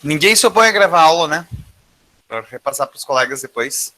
Ninguém se opõe a gravar aula, né? Para repassar para os colegas depois.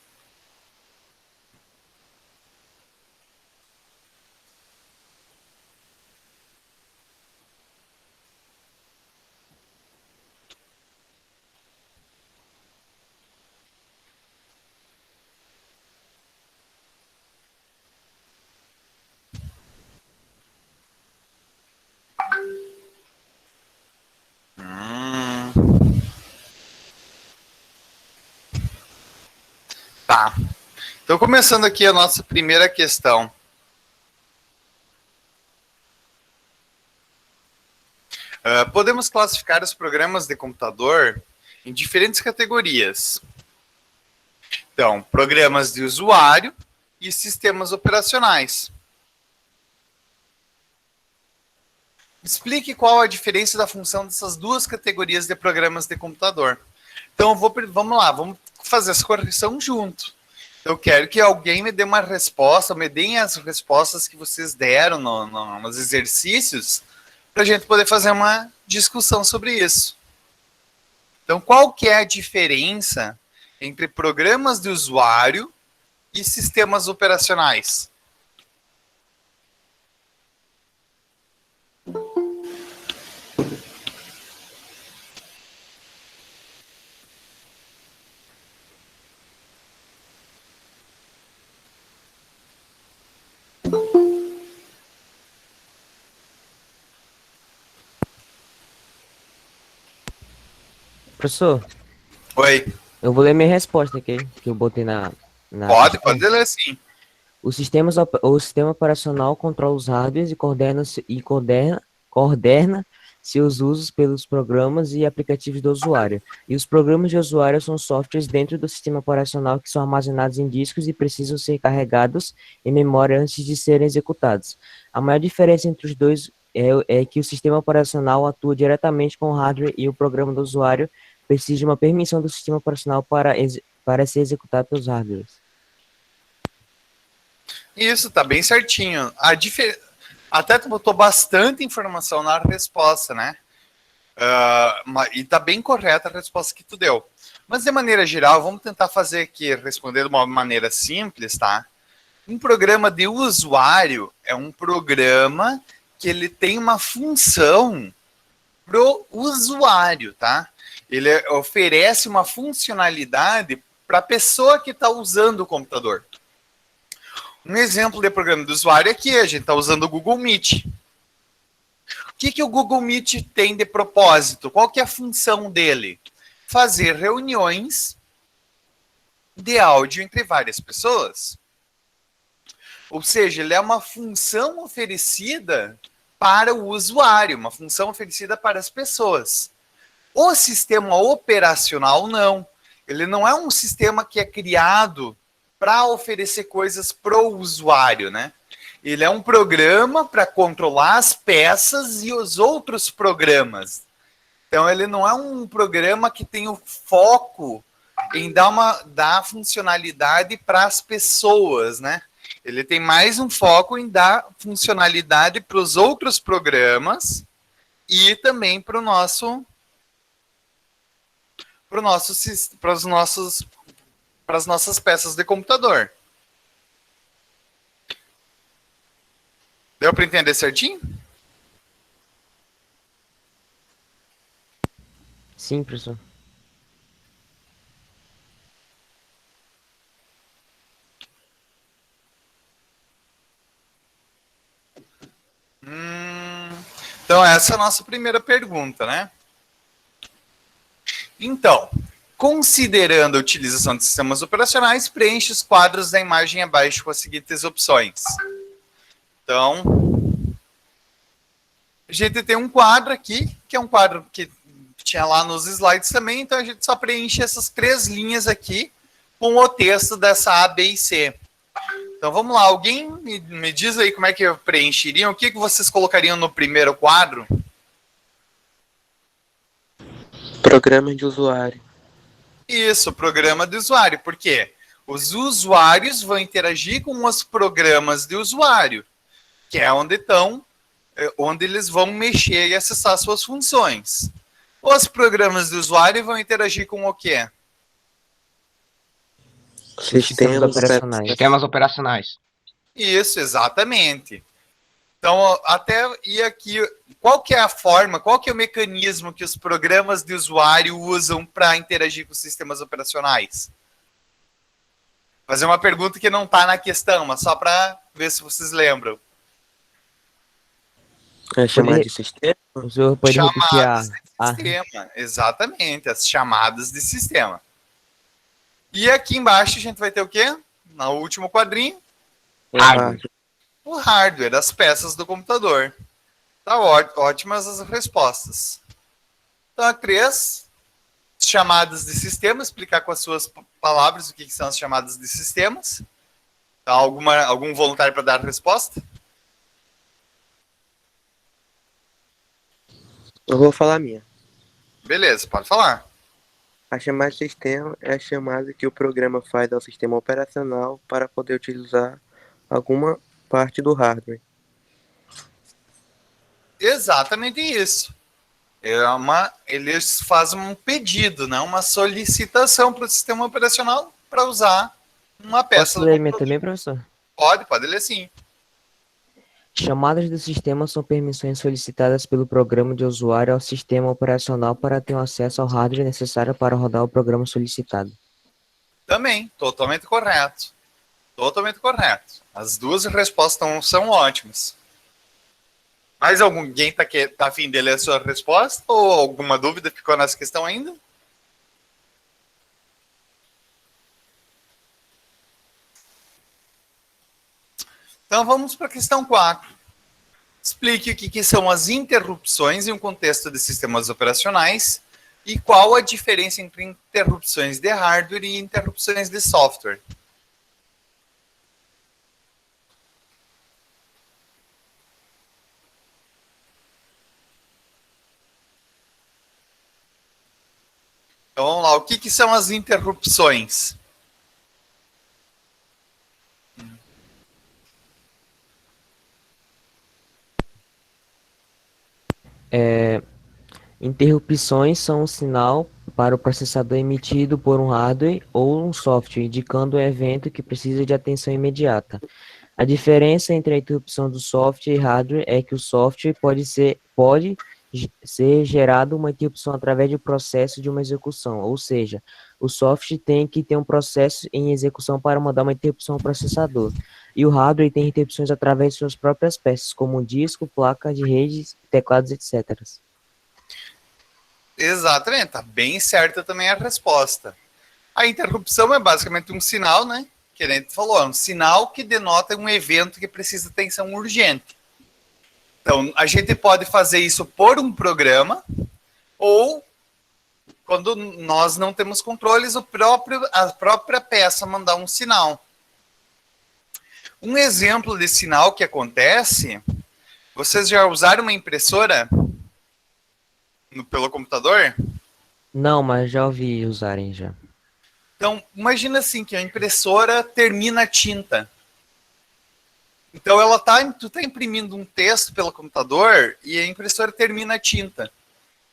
Tá. Então, começando aqui a nossa primeira questão. Podemos classificar os programas de computador em diferentes categorias. Então, programas de usuário e sistemas operacionais. Explique qual a diferença da função dessas duas categorias de programas de computador. Então, vamos lá, vamos fazer essa correção junto. Eu quero que alguém me dê uma resposta, me deem as respostas que vocês deram nos exercícios, para a gente poder fazer uma discussão sobre isso. Então, qual que é a diferença entre programas de usuário e sistemas operacionais? Professor, Oi. eu vou ler minha resposta aqui, que eu botei na Pode questão. ler sim. O sistema operacional controla os hardwares e coordena seus usos pelos programas e aplicativos do usuário. E os programas de usuário são softwares dentro do sistema operacional que são armazenados em discos e precisam ser carregados em memória antes de serem executados. A maior diferença entre os dois é que o sistema operacional atua diretamente com o hardware e o programa do usuário precisa de uma permissão do sistema operacional para ser executado pelos hardwares. Isso, tá bem certinho. Até tu botou bastante informação na resposta, né? E tá bem correta a resposta que tu deu. Mas de maneira geral, vamos tentar fazer aqui, responder de uma maneira simples, tá? Um programa de usuário é um programa que ele tem uma função pro usuário, tá? Ele oferece uma funcionalidade para a pessoa que está usando o computador. Um exemplo de programa do usuário aqui, a gente está usando o Google Meet. O que o Google Meet tem de propósito? Qual que é a função dele? Fazer reuniões de áudio entre várias pessoas. Ou seja, ele é uma função oferecida para o usuário, uma função oferecida para as pessoas. O sistema operacional, não. Ele não é um sistema que é criado para oferecer coisas para o usuário, né? Ele é um programa para controlar as peças e os outros programas. Então, ele não é um programa que tem o foco em dar funcionalidade para as pessoas, né? Ele tem mais um foco em dar funcionalidade para os outros programas e também para as nossas peças de computador. Deu para entender certinho? Sim, professor. Então, essa é a nossa primeira pergunta, né? Então, considerando a utilização de sistemas operacionais, preenche os quadros da imagem abaixo com as seguintes opções. Então, a gente tem um quadro aqui, que é um quadro que tinha lá nos slides também, então a gente só preenche essas 3 linhas aqui com o texto dessa A, B e C. Então vamos lá, alguém me diz aí como é que preencheriam, o que vocês colocariam no primeiro quadro? Programa de usuário. Isso, programa de usuário, por quê? Os usuários vão interagir com os programas de usuário, que é onde eles vão mexer e acessar suas funções. Os programas do usuário vão interagir com o quê? Sistemas operacionais. Sistemas operacionais. Isso, exatamente. Então, até e aqui, qual que é a forma, qual que é o mecanismo que os programas de usuário usam para interagir com os sistemas operacionais? Fazer uma pergunta que não está na questão, mas só para ver se vocês lembram. É chamado de sistema? O senhor pode repetir Chamadas de sistema, exatamente, as chamadas de sistema. E aqui embaixo a gente vai ter o quê? No último quadrinho, Hardware. o hardware, as peças do computador. Tá ótimas as respostas. Então, a 3, chamadas de sistema, explicar com as suas palavras o que são as chamadas de sistemas. Tá, algum voluntário para dar a resposta? Eu vou falar a minha. Beleza, pode falar. A chamada de sistema é a chamada que o programa faz ao sistema operacional para poder utilizar alguma parte do hardware. Exatamente isso. Eles fazem um pedido, né? Uma solicitação para o sistema operacional para usar uma peça. Posso ler minha também, professor? Pode ler sim. Chamadas do sistema são permissões solicitadas pelo programa de usuário ao sistema operacional para ter acesso ao hardware necessário para rodar o programa solicitado. Também, totalmente correto. Totalmente correto. As duas respostas são ótimas. Mais alguém tá a fim de ler a sua resposta? Ou alguma dúvida ficou nessa questão ainda? Então vamos para a questão 4. Explique o que são as interrupções em um contexto de sistemas operacionais e qual a diferença entre interrupções de hardware e interrupções de software. Então vamos lá, o que são as interrupções? Interrupções são um sinal para o processador emitido por um hardware ou um software, indicando um evento que precisa de atenção imediata. A diferença entre a interrupção do software e hardware é que o software pode ser gerado uma interrupção através do processo de uma execução, ou seja, o software tem que ter um processo em execução para mandar uma interrupção ao processador. E o hardware tem interrupções através de suas próprias peças, como um disco, placa de rede, teclados, etc. Exatamente, tá bem certa também a resposta. A interrupção é basicamente um sinal, né? Que a gente falou, é um sinal que denota um evento que precisa de atenção urgente. Então, a gente pode fazer isso por um programa ou, quando nós não temos controles, a própria peça mandar um sinal. Um exemplo de sinal que acontece, vocês já usaram uma impressora pelo computador? Não, mas já ouvi usarem já. Então, imagina assim, que a impressora termina a tinta. Então, tu tá imprimindo um texto pelo computador e a impressora termina a tinta.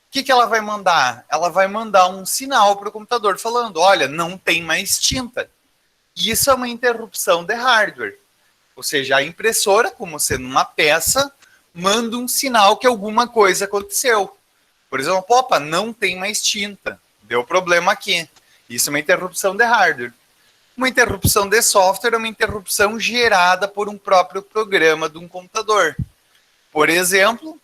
O que ela vai mandar? Ela vai mandar um sinal para o computador falando, olha, não tem mais tinta. E isso é uma interrupção de hardware. Ou seja, a impressora, como sendo uma peça, manda um sinal que alguma coisa aconteceu. Por exemplo, opa, não tem mais tinta. Deu problema aqui. Isso é uma interrupção de hardware. Uma interrupção de software é uma interrupção gerada por um próprio programa de um computador. Por exemplo,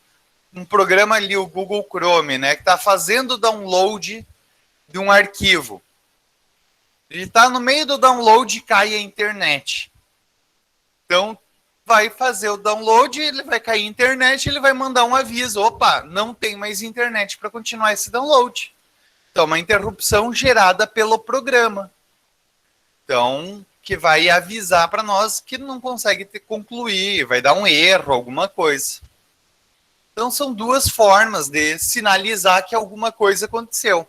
um programa ali, o Google Chrome, né, que está fazendo o download de um arquivo. Ele está no meio do download e cai a internet. Então, vai fazer o download, ele vai cair a internet, ele vai mandar um aviso. Opa, não tem mais internet para continuar esse download. Então, uma interrupção gerada pelo programa. Então, que vai avisar para nós que não consegue concluir, vai dar um erro, alguma coisa. Então, são duas formas de sinalizar que alguma coisa aconteceu.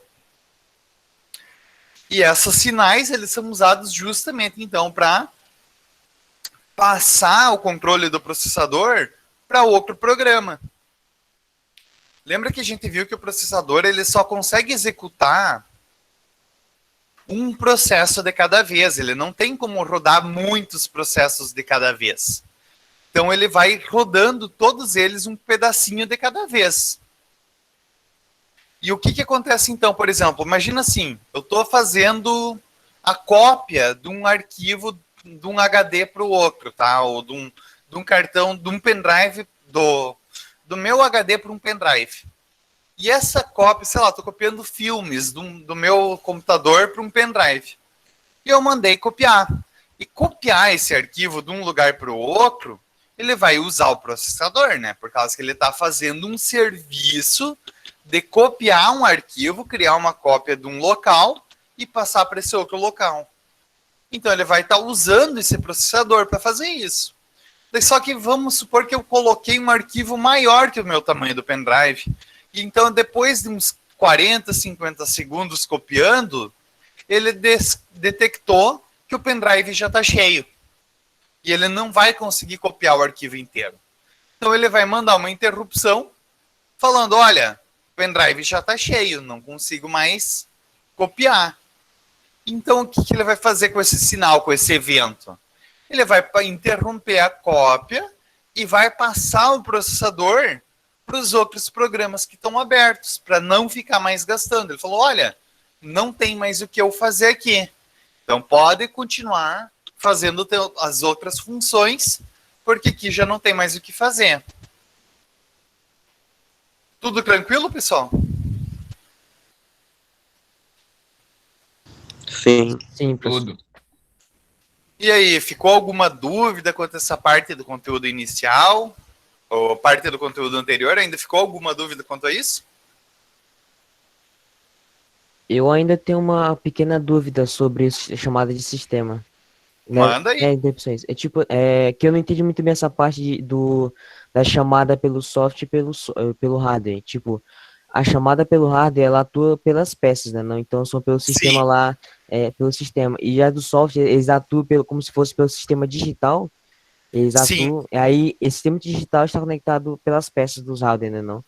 E esses sinais, eles são usados justamente, então, para passar o controle do processador para outro programa. Lembra que a gente viu que o processador ele só consegue executar um processo de cada vez. Ele não tem como rodar muitos processos de cada vez. Então ele vai rodando todos eles um pedacinho de cada vez. E o que acontece então, por exemplo? Imagina assim, eu estou fazendo a cópia de um arquivo de um HD para o outro, tá? Ou de um cartão, de um pendrive, do meu HD para um pendrive. E essa cópia, sei lá, estou copiando filmes do meu computador para um pendrive. E eu mandei copiar. E copiar esse arquivo de um lugar para o outro, ele vai usar o processador, né? Por causa que ele está fazendo um serviço de copiar um arquivo, criar uma cópia de um local e passar para esse outro local. Então ele vai estar usando esse processador para fazer isso. Só que vamos supor que eu coloquei um arquivo maior que o meu tamanho do pendrive. Então depois de uns 40, 50 segundos copiando, ele detectou que o pendrive já está cheio. E ele não vai conseguir copiar o arquivo inteiro. Então ele vai mandar uma interrupção falando, olha, o pendrive já está cheio, não consigo mais copiar. Então o que ele vai fazer com esse sinal, com esse evento? Ele vai interromper a cópia e vai passar o processador para os outros programas que estão abertos, para não ficar mais gastando. Ele falou, olha, não tem mais o que eu fazer aqui. Então pode continuar fazendo as outras funções, porque aqui já não tem mais o que fazer. Tudo tranquilo, pessoal? Sim. Sim, professor. Tudo. E aí, ficou alguma dúvida quanto a essa parte do conteúdo inicial? Ou parte do conteúdo anterior? Ainda ficou alguma dúvida quanto a isso? Eu ainda tenho uma pequena dúvida sobre chamada de sistema. Né? Manda aí. Interrupções. Que eu não entendi muito bem essa parte da chamada pelo software e pelo hardware. Tipo, a chamada pelo hardware, ela atua pelas peças, né? Não, então são pelo sistema Sim. lá, pelo sistema. E já do software, eles atuam como se fosse pelo sistema digital. Eles Sim. atuam. Aí, esse sistema digital está conectado pelas peças dos hardware, né? Não?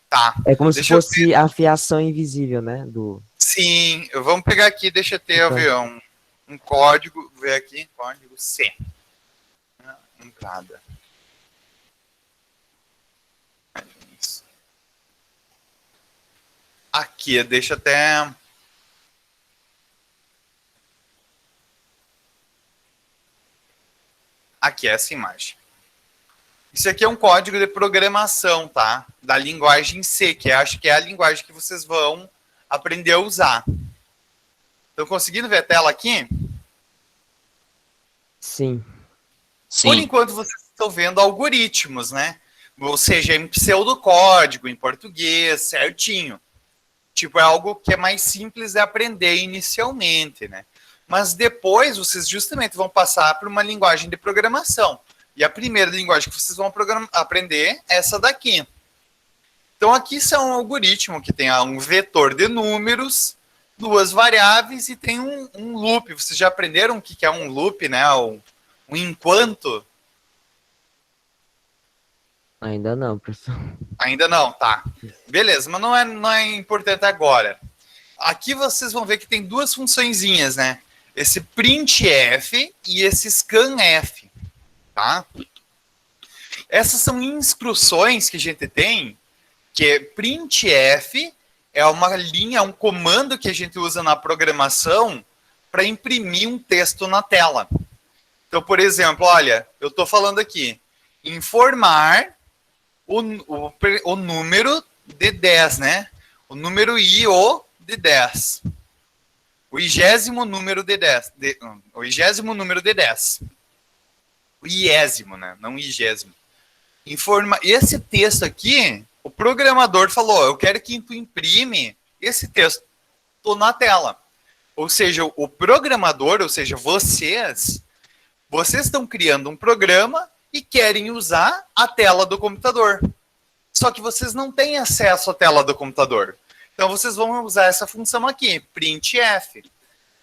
Tá. É como se Deixa eu fosse a fiação invisível, né? Sim, vamos pegar aqui, deixa eu ter Então. um código, ver aqui, código C. Entrada. Isso. Aqui, deixa até... Aqui, essa imagem. Isso aqui é um código de programação, tá? Da linguagem C, que acho que é a linguagem que vocês vão aprender a usar. Estão conseguindo ver a tela aqui? Sim. Por enquanto, vocês estão vendo algoritmos, né? Ou seja, em pseudocódigo, em português, certinho. Tipo, é algo que é mais simples de aprender inicialmente, né? Mas depois, vocês justamente vão passar por uma linguagem de programação. E a primeira linguagem que vocês vão aprender é essa daqui. Então, aqui isso é um algoritmo que tem um vetor de números, duas variáveis e tem um loop. Vocês já aprenderam o que é um loop, né? Um enquanto? Ainda não, professor. Ainda não, tá. Beleza, mas não é importante agora. Aqui vocês vão ver que tem duas funçõezinhas, né? Esse printf e esse scanf, tá? Essas são instruções que a gente tem, que é printf é uma linha, um comando que a gente usa na programação para imprimir um texto na tela. Então, por exemplo, olha, eu estou falando aqui, informar o número de 10, né? O número IO de 10. O 20º número de 10. O 20º número de 10. O iésimo, né? Não o 20º. Esse texto aqui, o programador falou, eu quero que tu imprime esse texto na tela. Ou seja, o programador, ou seja, vocês estão criando um programa e querem usar a tela do computador. Só que vocês não têm acesso à tela do computador. Então, vocês vão usar essa função aqui, printf.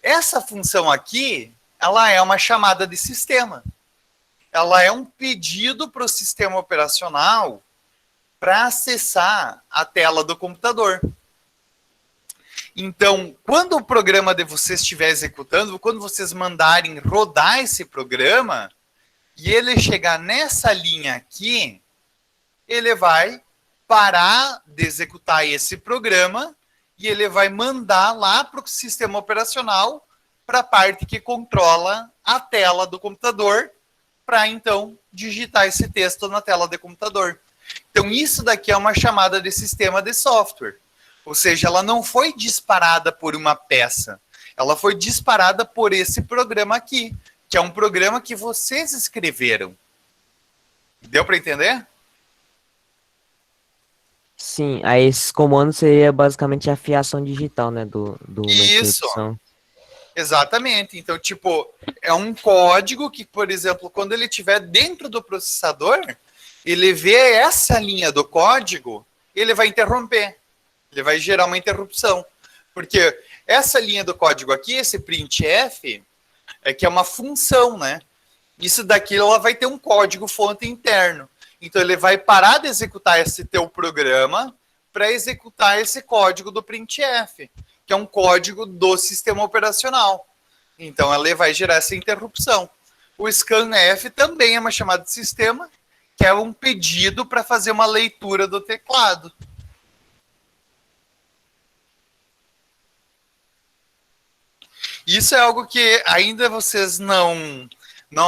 Essa função aqui, ela é uma chamada de sistema. Ela é um pedido para o sistema operacional para acessar a tela do computador. Então, quando o programa de vocês estiver executando, quando vocês mandarem rodar esse programa, e ele chegar nessa linha aqui, ele vai parar de executar esse programa e ele vai mandar lá para o sistema operacional, para a parte que controla a tela do computador, para então digitar esse texto na tela do computador. Então, isso daqui é uma chamada de sistema de software. Ou seja, ela não foi disparada por uma peça. Ela foi disparada por esse programa aqui, que é um programa que vocês escreveram. Deu para entender? Sim, aí esses comandos seria basicamente a fiação digital, né, uma Isso. instrução. Exatamente. Então, tipo, é um código que, por exemplo, quando ele estiver dentro do processador, ele vê essa linha do código, ele vai interromper. Ele vai gerar uma interrupção. Porque essa linha do código aqui, esse printf, é que é uma função, né? Isso daqui ela vai ter um código fonte interno. Então ele vai parar de executar esse teu programa para executar esse código do printf, que é um código do sistema operacional. Então ela vai gerar essa interrupção. O scanf também é uma chamada de sistema, que é um pedido para fazer uma leitura do teclado. Isso é algo que ainda vocês não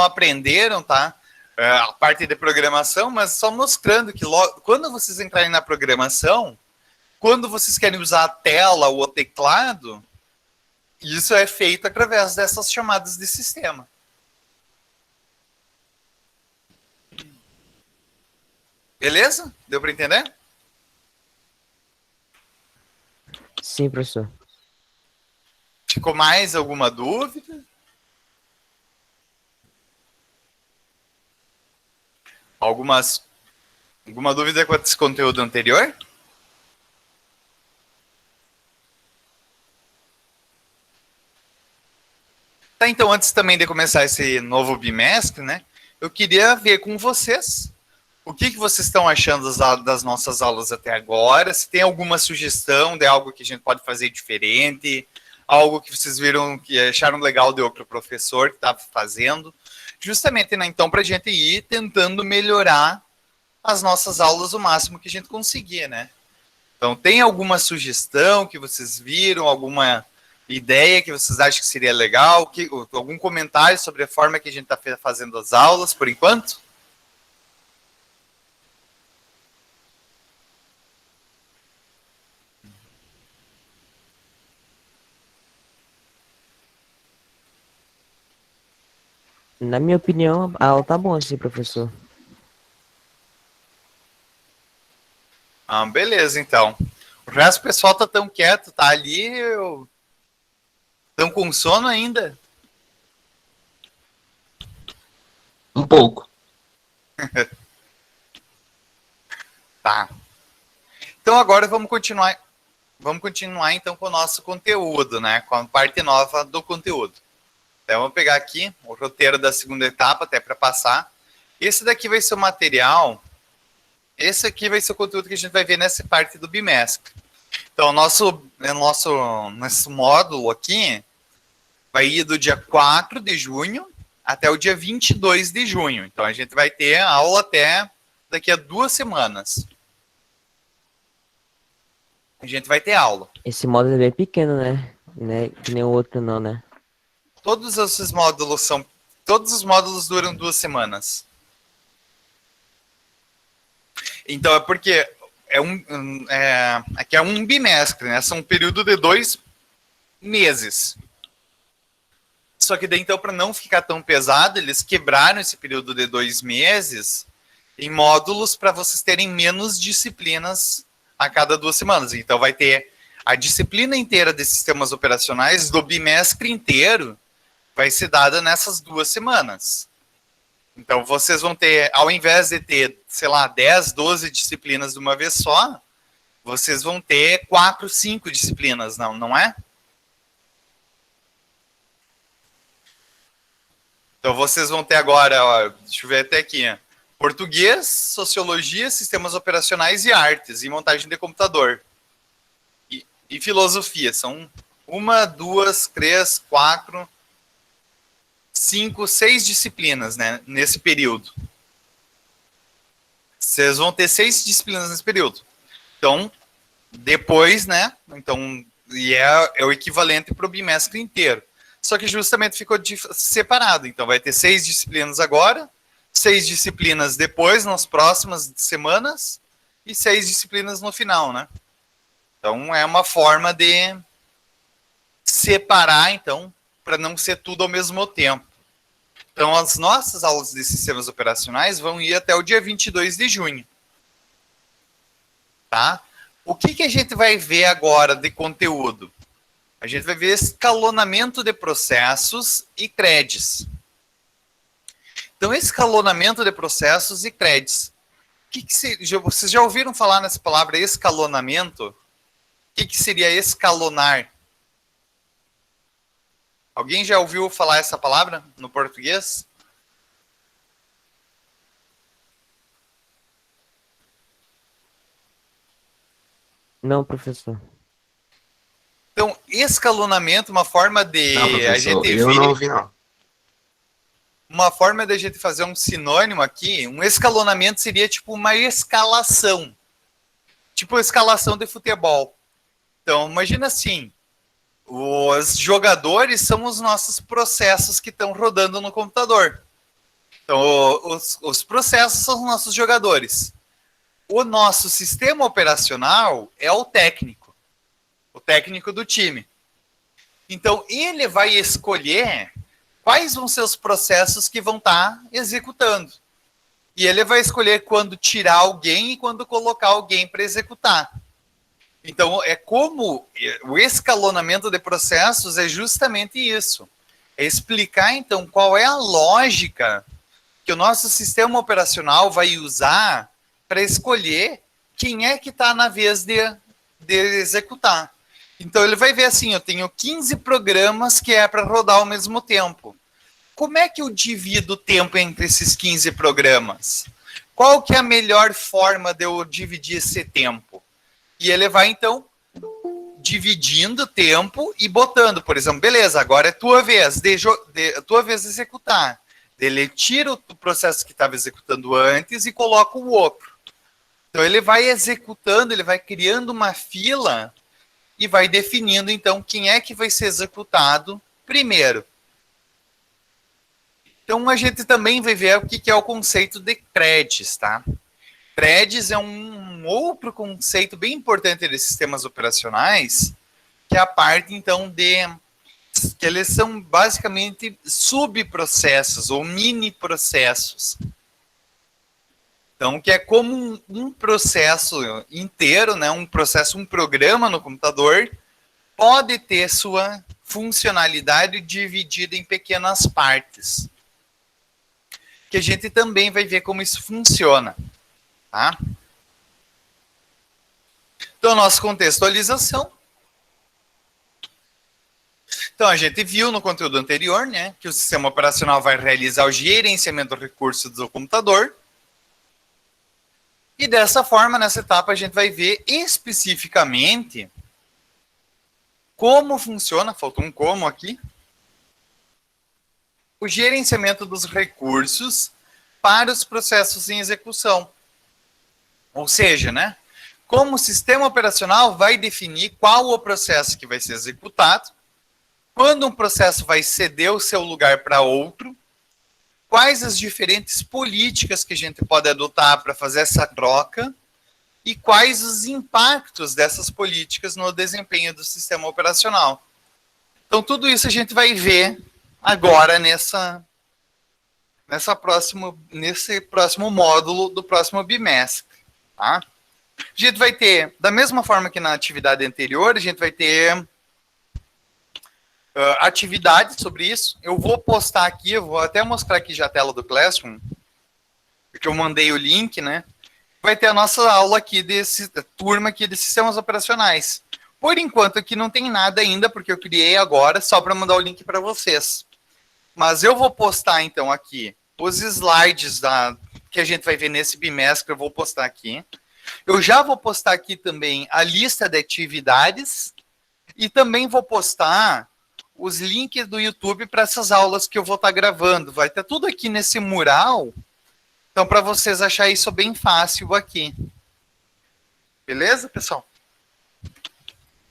aprenderam, tá? A parte de programação, mas só mostrando que quando vocês entrarem na programação, quando vocês querem usar a tela ou o teclado, isso é feito através dessas chamadas de sistema. Beleza? Deu para entender? Sim, professor. Ficou mais alguma dúvida? Alguma dúvida com esse conteúdo anterior? Tá, então, antes também de começar esse novo bimestre, né, eu queria ver com vocês o que vocês estão achando das nossas aulas até agora, se tem alguma sugestão de algo que a gente pode fazer diferente, algo que vocês viram que acharam legal de outro professor que estava fazendo, justamente, né, então, para a gente ir tentando melhorar as nossas aulas o máximo que a gente conseguir, né? Então, tem alguma sugestão que vocês viram, alguma ideia que vocês acham que seria legal, algum comentário sobre a forma que a gente está fazendo as aulas, por enquanto? Na minha opinião, a aula tá boa assim, professor. Ah, beleza, então. O resto do pessoal tá tão quieto, tá ali, tão com sono ainda? Um pouco. Tá. Então agora vamos continuar então com o nosso conteúdo, né? Com a parte nova do conteúdo. Então vamos pegar aqui o roteiro da segunda etapa, até para passar. Esse daqui vai ser o material. Esse aqui vai ser o conteúdo que a gente vai ver nessa parte do bimestre. Então, nosso módulo aqui vai ir do dia 4 de junho até o dia 22 de junho. Então, a gente vai ter aula até daqui a 2 semanas. A gente vai ter aula. Esse módulo é bem pequeno, né? Que nem o outro não, né? Todos os módulos duram 2 semanas. Então, é porque aqui é um bimestre, né? São um período de 2 meses. Só que daí, então, para não ficar tão pesado, eles quebraram esse período de 2 meses em módulos para vocês terem menos disciplinas a cada 2 semanas. Então, vai ter a disciplina inteira de sistemas operacionais do bimestre inteiro vai ser dada nessas 2 semanas. Então, vocês vão ter, ao invés de ter, sei lá, 10, 12 disciplinas de uma vez só, vocês vão ter 4, 5 disciplinas, não é? Então, vocês vão ter agora, ó, deixa eu ver até aqui, Português, sociologia, sistemas operacionais e artes, e montagem de computador. E filosofia. São 1, 2, 3, 4, 5, 6 disciplinas, né, nesse período. Vocês vão ter 6 disciplinas nesse período. Então, depois, né, então, e é o equivalente para o bimestre inteiro. Só que justamente ficou separado. Então, vai ter 6 disciplinas agora, 6 disciplinas depois, nas próximas semanas, e 6 disciplinas no final, né? Então, é uma forma de separar, então, para não ser tudo ao mesmo tempo. Então, as nossas aulas de sistemas operacionais vão ir até o dia 22 de junho. Tá? O que a gente vai ver agora de conteúdo? A gente vai ver escalonamento de processos e CREDs. Então, escalonamento de processos e CREDs. Vocês já ouviram falar nessa palavra escalonamento? O que seria escalonar? Alguém já ouviu falar essa palavra no português? Não, professor. Então, escalonamento, uma forma de Não, professor, a gente eu não ouvi, não. Uma forma de a gente fazer um sinônimo aqui, um escalonamento seria tipo uma escalação. Tipo escalação de futebol. Então, imagina assim, os jogadores são os nossos processos que estão rodando no computador. Então, os processos são os nossos jogadores. O nosso sistema operacional é o técnico do time. Então, ele vai escolher quais vão ser os processos que vão estar executando. E ele vai escolher quando tirar alguém e quando colocar alguém para executar. Então, é como o escalonamento de processos é justamente isso. É explicar, então, qual é a lógica que o nosso sistema operacional vai usar para escolher quem é que está na vez de executar. Então, ele vai ver assim, eu tenho 15 programas que é para rodar ao mesmo tempo. Como é que eu divido o tempo entre esses 15 programas? Qual que é a melhor forma de eu dividir esse tempo? E ele vai, então, dividindo o tempo e botando, por exemplo, beleza, agora é tua vez tua vez de executar. Ele tira o processo que estava executando antes e coloca o outro. Então, ele vai executando, ele vai criando uma fila e vai definindo, então, quem é que vai ser executado primeiro. Então, a gente também vai ver o que é o conceito de CREDs, tá? CREDs é um outro conceito bem importante de sistemas operacionais, que é a parte, então, que eles são basicamente subprocessos ou mini-processos. Então, que é como um processo inteiro, né, um programa no computador, pode ter sua funcionalidade dividida em pequenas partes. Que a gente também vai ver como isso funciona. Tá? Então, nossa contextualização. Então, a gente viu no conteúdo anterior, né, que o sistema operacional vai realizar o gerenciamento do recurso do computador. E dessa forma, nessa etapa, a gente vai ver especificamente como funciona, faltou um como aqui, o gerenciamento dos recursos para os processos em execução. Ou seja, né, como o sistema operacional vai definir qual o processo que vai ser executado, quando um processo vai ceder o seu lugar para outro, quais as diferentes políticas que a gente pode adotar para fazer essa troca e quais os impactos dessas políticas no desempenho do sistema operacional. Então, tudo isso a gente vai ver agora nesse próximo módulo do próximo bimestre. Tá? A gente vai ter, da mesma forma que na atividade anterior, a gente vai ter atividades sobre isso. Eu vou postar aqui, eu vou até mostrar aqui já a tela do Classroom, porque eu mandei o link, né? Vai ter a nossa aula aqui, turma aqui de sistemas operacionais. Por enquanto aqui não tem nada ainda, porque eu criei agora, só para mandar o link para vocês. Mas eu vou postar então aqui os slides que a gente vai ver nesse bimestre, eu vou postar aqui. Eu já vou postar aqui também a lista de atividades e também vou postar os links do YouTube para essas aulas que eu vou estar gravando. Vai ter tudo aqui nesse mural. Então, para vocês acharem isso bem fácil aqui. Beleza, pessoal?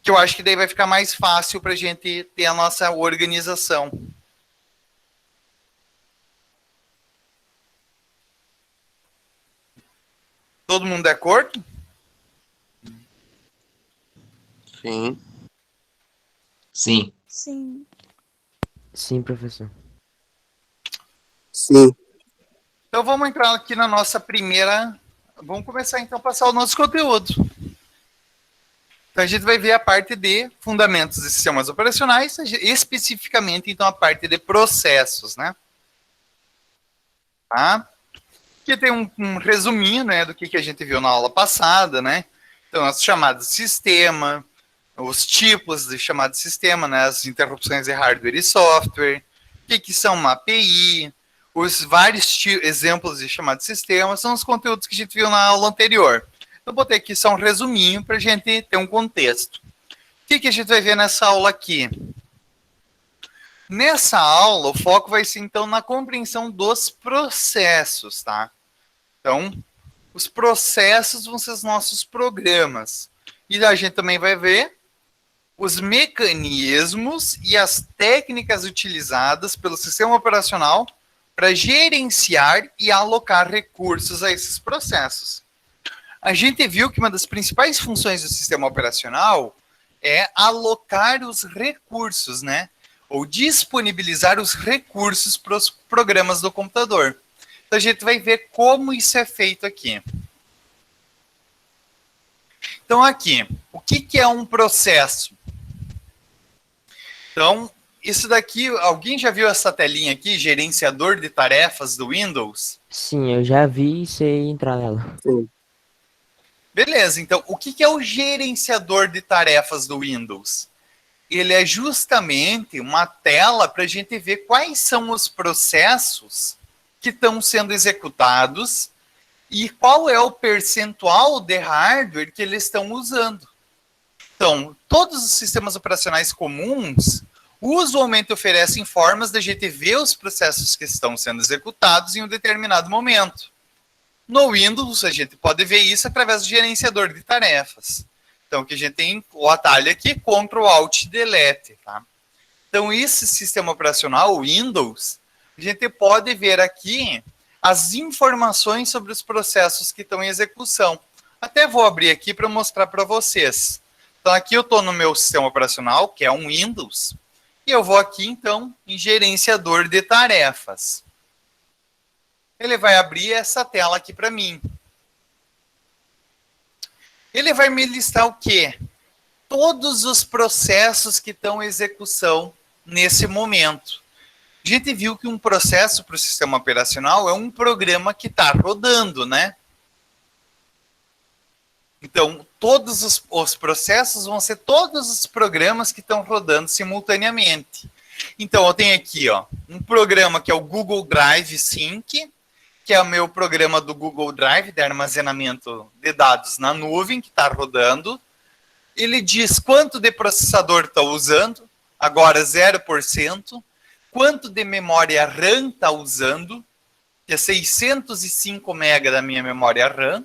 Que eu acho que daí vai ficar mais fácil para a gente ter a nossa organização. Todo mundo de acordo? Sim. Sim. Sim. Sim, professor. Sim. Então vamos entrar aqui na nossa primeira... Vamos começar então a passar o nosso conteúdo. Então a gente vai ver a parte de fundamentos de sistemas operacionais, especificamente então a parte de processos, né? Tá? Aqui tem um resuminho, né, do que a gente viu na aula passada, né? Então as chamadas de sistema, os tipos de chamada de sistema, né, as interrupções de hardware e software, o que são uma API, os vários exemplos de chamada de sistema, são os conteúdos que a gente viu na aula anterior. Eu botei aqui só um resuminho para a gente ter um contexto. O que a gente vai ver nessa aula aqui? Nessa aula, o foco vai ser, então, na compreensão dos processos, tá? Então, os processos vão ser os nossos programas. E a gente também vai ver os mecanismos e as técnicas utilizadas pelo sistema operacional para gerenciar e alocar recursos a esses processos. A gente viu que uma das principais funções do sistema operacional é alocar os recursos, né? Ou disponibilizar os recursos para os programas do computador. Então a gente vai ver como isso é feito aqui. Então aqui, o que é um processo? Então, isso daqui, alguém já viu essa telinha aqui, gerenciador de tarefas do Windows? Sim, eu já vi e sei entrar nela. Sim. Beleza, então o que é o gerenciador de tarefas do Windows? Ele é justamente uma tela para a gente ver quais são os processos que estão sendo executados e qual é o percentual de hardware que eles estão usando. Então, todos os sistemas operacionais comuns usualmente oferecem formas de a gente ver os processos que estão sendo executados em um determinado momento. No Windows, a gente pode ver isso através do gerenciador de tarefas. Então, que a gente tem o atalho aqui, Ctrl Alt Delete, tá? Então, esse sistema operacional, o Windows, a gente pode ver aqui as informações sobre os processos que estão em execução. Até vou abrir aqui para mostrar para vocês. Então, aqui eu estou no meu sistema operacional, que é um Windows, e eu vou aqui, então, em gerenciador de tarefas. Ele vai abrir essa tela aqui para mim. Ele vai me listar o quê? Todos os processos que estão em execução nesse momento. A gente viu que um processo para o sistema operacional é um programa que está rodando, né? Então, todos os processos vão ser todos os programas que estão rodando simultaneamente. Então, eu tenho aqui, ó, um programa que é o Google Drive Sync, que é o meu programa do Google Drive, de armazenamento de dados na nuvem, que está rodando. Ele diz quanto de processador está usando, agora 0%, quanto de memória RAM está usando, que é 605 MB da minha memória RAM.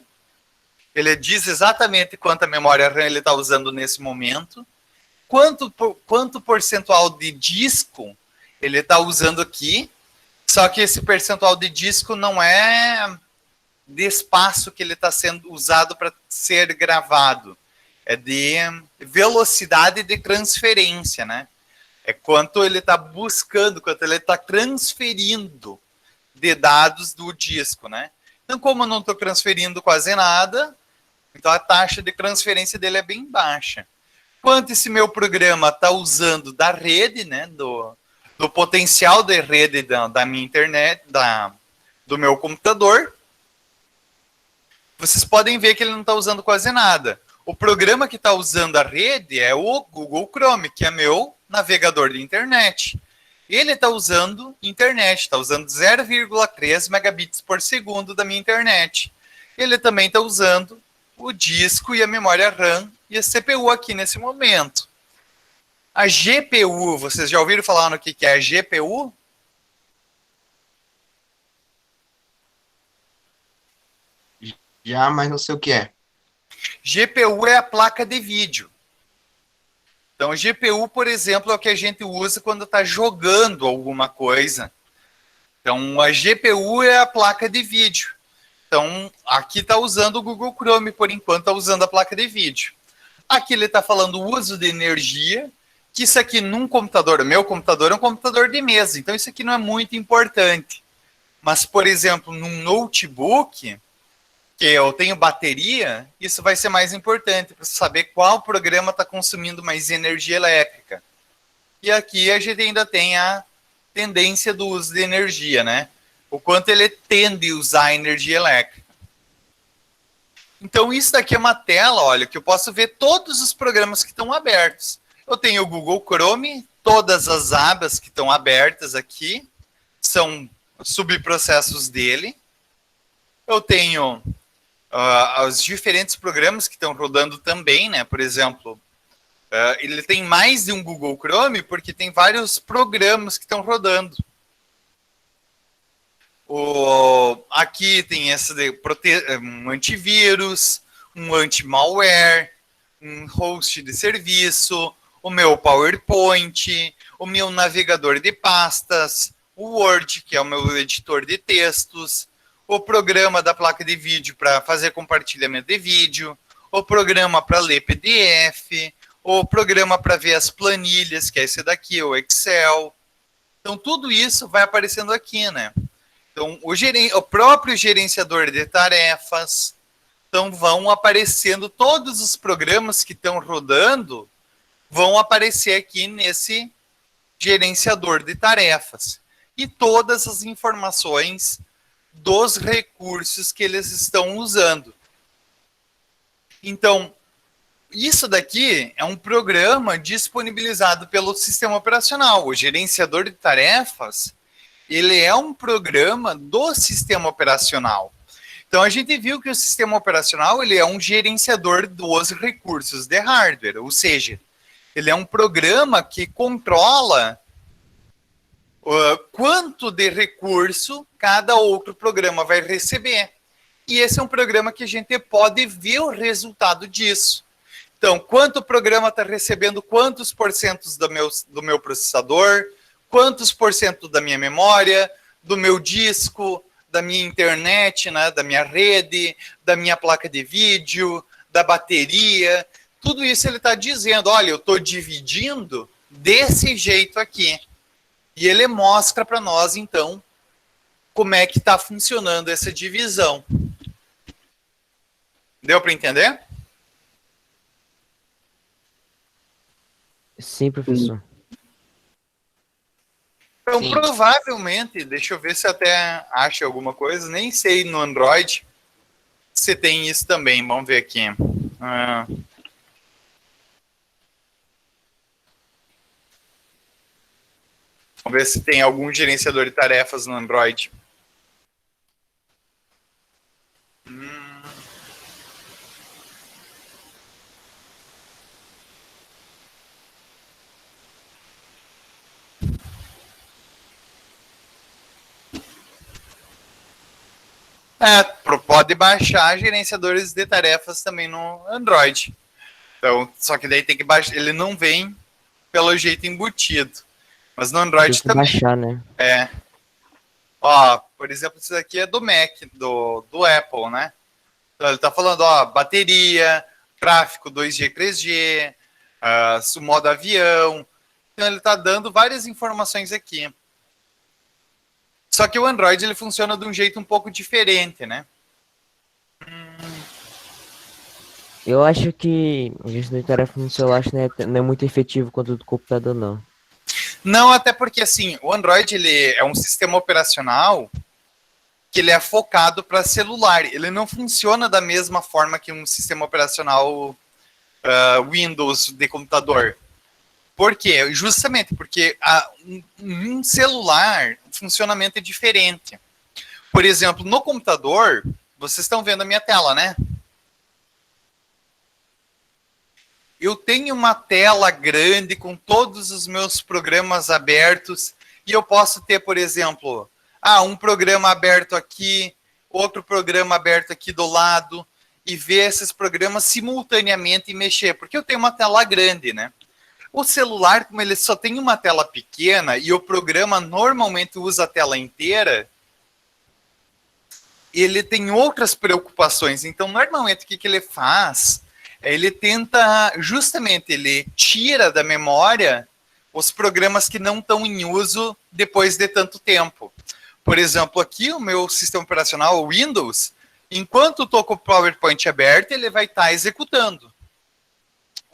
Ele diz exatamente quanta memória RAM ele está usando nesse momento, quanto percentual de disco ele está usando aqui. Só que esse percentual de disco não é de espaço que ele está sendo usado para ser gravado. É de velocidade de transferência, né? É quanto ele está buscando, quanto ele está transferindo de dados do disco, né? Então, como eu não estou transferindo quase nada, então a taxa de transferência dele é bem baixa. Quanto esse meu programa está usando da rede, né? Do potencial de rede da minha internet, do meu computador, vocês podem ver que ele não está usando quase nada. O programa que está usando a rede é o Google Chrome, que é meu navegador de internet. Ele está usando internet, está usando 0,3 megabits por segundo da minha internet. Ele também está usando o disco e a memória RAM e a CPU aqui nesse momento. A GPU, vocês já ouviram falar no que é a GPU? Já, mas não sei o que é. GPU é a placa de vídeo. Então, a GPU, por exemplo, é o que a gente usa quando está jogando alguma coisa. Então, a GPU é a placa de vídeo. Então, aqui está usando o Google Chrome, por enquanto está usando a placa de vídeo. Aqui ele está falando o uso de energia, que isso aqui num computador, meu computador é um computador de mesa, então isso aqui não é muito importante. Mas, por exemplo, num notebook, que eu tenho bateria, isso vai ser mais importante para saber qual programa está consumindo mais energia elétrica. E aqui a gente ainda tem a tendência do uso de energia, né? O quanto ele tende a usar energia elétrica. Então isso daqui é uma tela, olha, que eu posso ver todos os programas que estão abertos. Eu tenho o Google Chrome, todas as abas que estão abertas aqui são subprocessos dele. Eu tenho os diferentes programas que estão rodando também, né? Por exemplo, ele tem mais de um Google Chrome porque tem vários programas que estão rodando. Aqui tem esse de um antivírus, um anti-malware, um host de serviço, o meu PowerPoint, o meu navegador de pastas, o Word, que é o meu editor de textos, o programa da placa de vídeo para fazer compartilhamento de vídeo, o programa para ler PDF, o programa para ver as planilhas, que é esse daqui, o Excel. Então, tudo isso vai aparecendo aqui, né? Então, o próprio gerenciador de tarefas. Então, vão aparecendo todos os programas que estão rodando, vão aparecer aqui nesse gerenciador de tarefas. E todas as informações dos recursos que eles estão usando. Então, isso daqui é um programa disponibilizado pelo sistema operacional. O gerenciador de tarefas, ele é um programa do sistema operacional. Então, a gente viu que o sistema operacional ele é um gerenciador dos recursos de hardware, ou seja, ele é um programa que controla quanto de recurso cada outro programa vai receber. E esse é um programa que a gente pode ver o resultado disso. Então, quanto o programa está recebendo, quantos porcentos do meu processador, quantos porcentos da minha memória, do meu disco, da minha internet, né, da minha rede, da minha placa de vídeo, da bateria. Tudo isso ele está dizendo, olha, eu estou dividindo desse jeito aqui. E ele mostra para nós, então, como é que está funcionando essa divisão. Deu para entender? Sim, professor. Então, Sim. provavelmente, deixa eu ver se até acho alguma coisa, nem sei no Android se tem isso também. Vamos ver aqui. Vamos ver se tem algum gerenciador de tarefas no Android. Pode baixar gerenciadores de tarefas também no Android. Então, só que daí tem que baixar. Ele não vem pelo jeito embutido. Mas no Android Tem que também. baixar, né? Ó, por exemplo, isso aqui é do Mac, do Apple, né? Então ele está falando, ó, bateria, tráfego 2G, 3G, o modo avião. Então ele está dando várias informações aqui. Só que o Android ele funciona de um jeito um pouco diferente, né? Eu acho que o gestão de tarefa no celular acho que não é muito efetivo quanto o do computador, não. Não, até porque assim, o Android ele é um sistema operacional que ele é focado para celular. Ele não funciona da mesma forma que um sistema operacional Windows de computador. Por quê? Justamente porque um celular, o funcionamento é diferente. Por exemplo, no computador, vocês estão vendo a minha tela, né? Eu tenho uma tela grande com todos os meus programas abertos e eu posso ter, por exemplo, um programa aberto aqui, outro programa aberto aqui do lado e ver esses programas simultaneamente e mexer, porque eu tenho uma tela grande, né? O celular, como ele só tem uma tela pequena e o programa normalmente usa a tela inteira, ele tem outras preocupações. Então, normalmente, o que ele faz? Ele tenta, justamente, ele tira da memória os programas que não estão em uso depois de tanto tempo. Por exemplo, aqui o meu sistema operacional, o Windows, enquanto estou com o PowerPoint aberto, ele vai estar executando.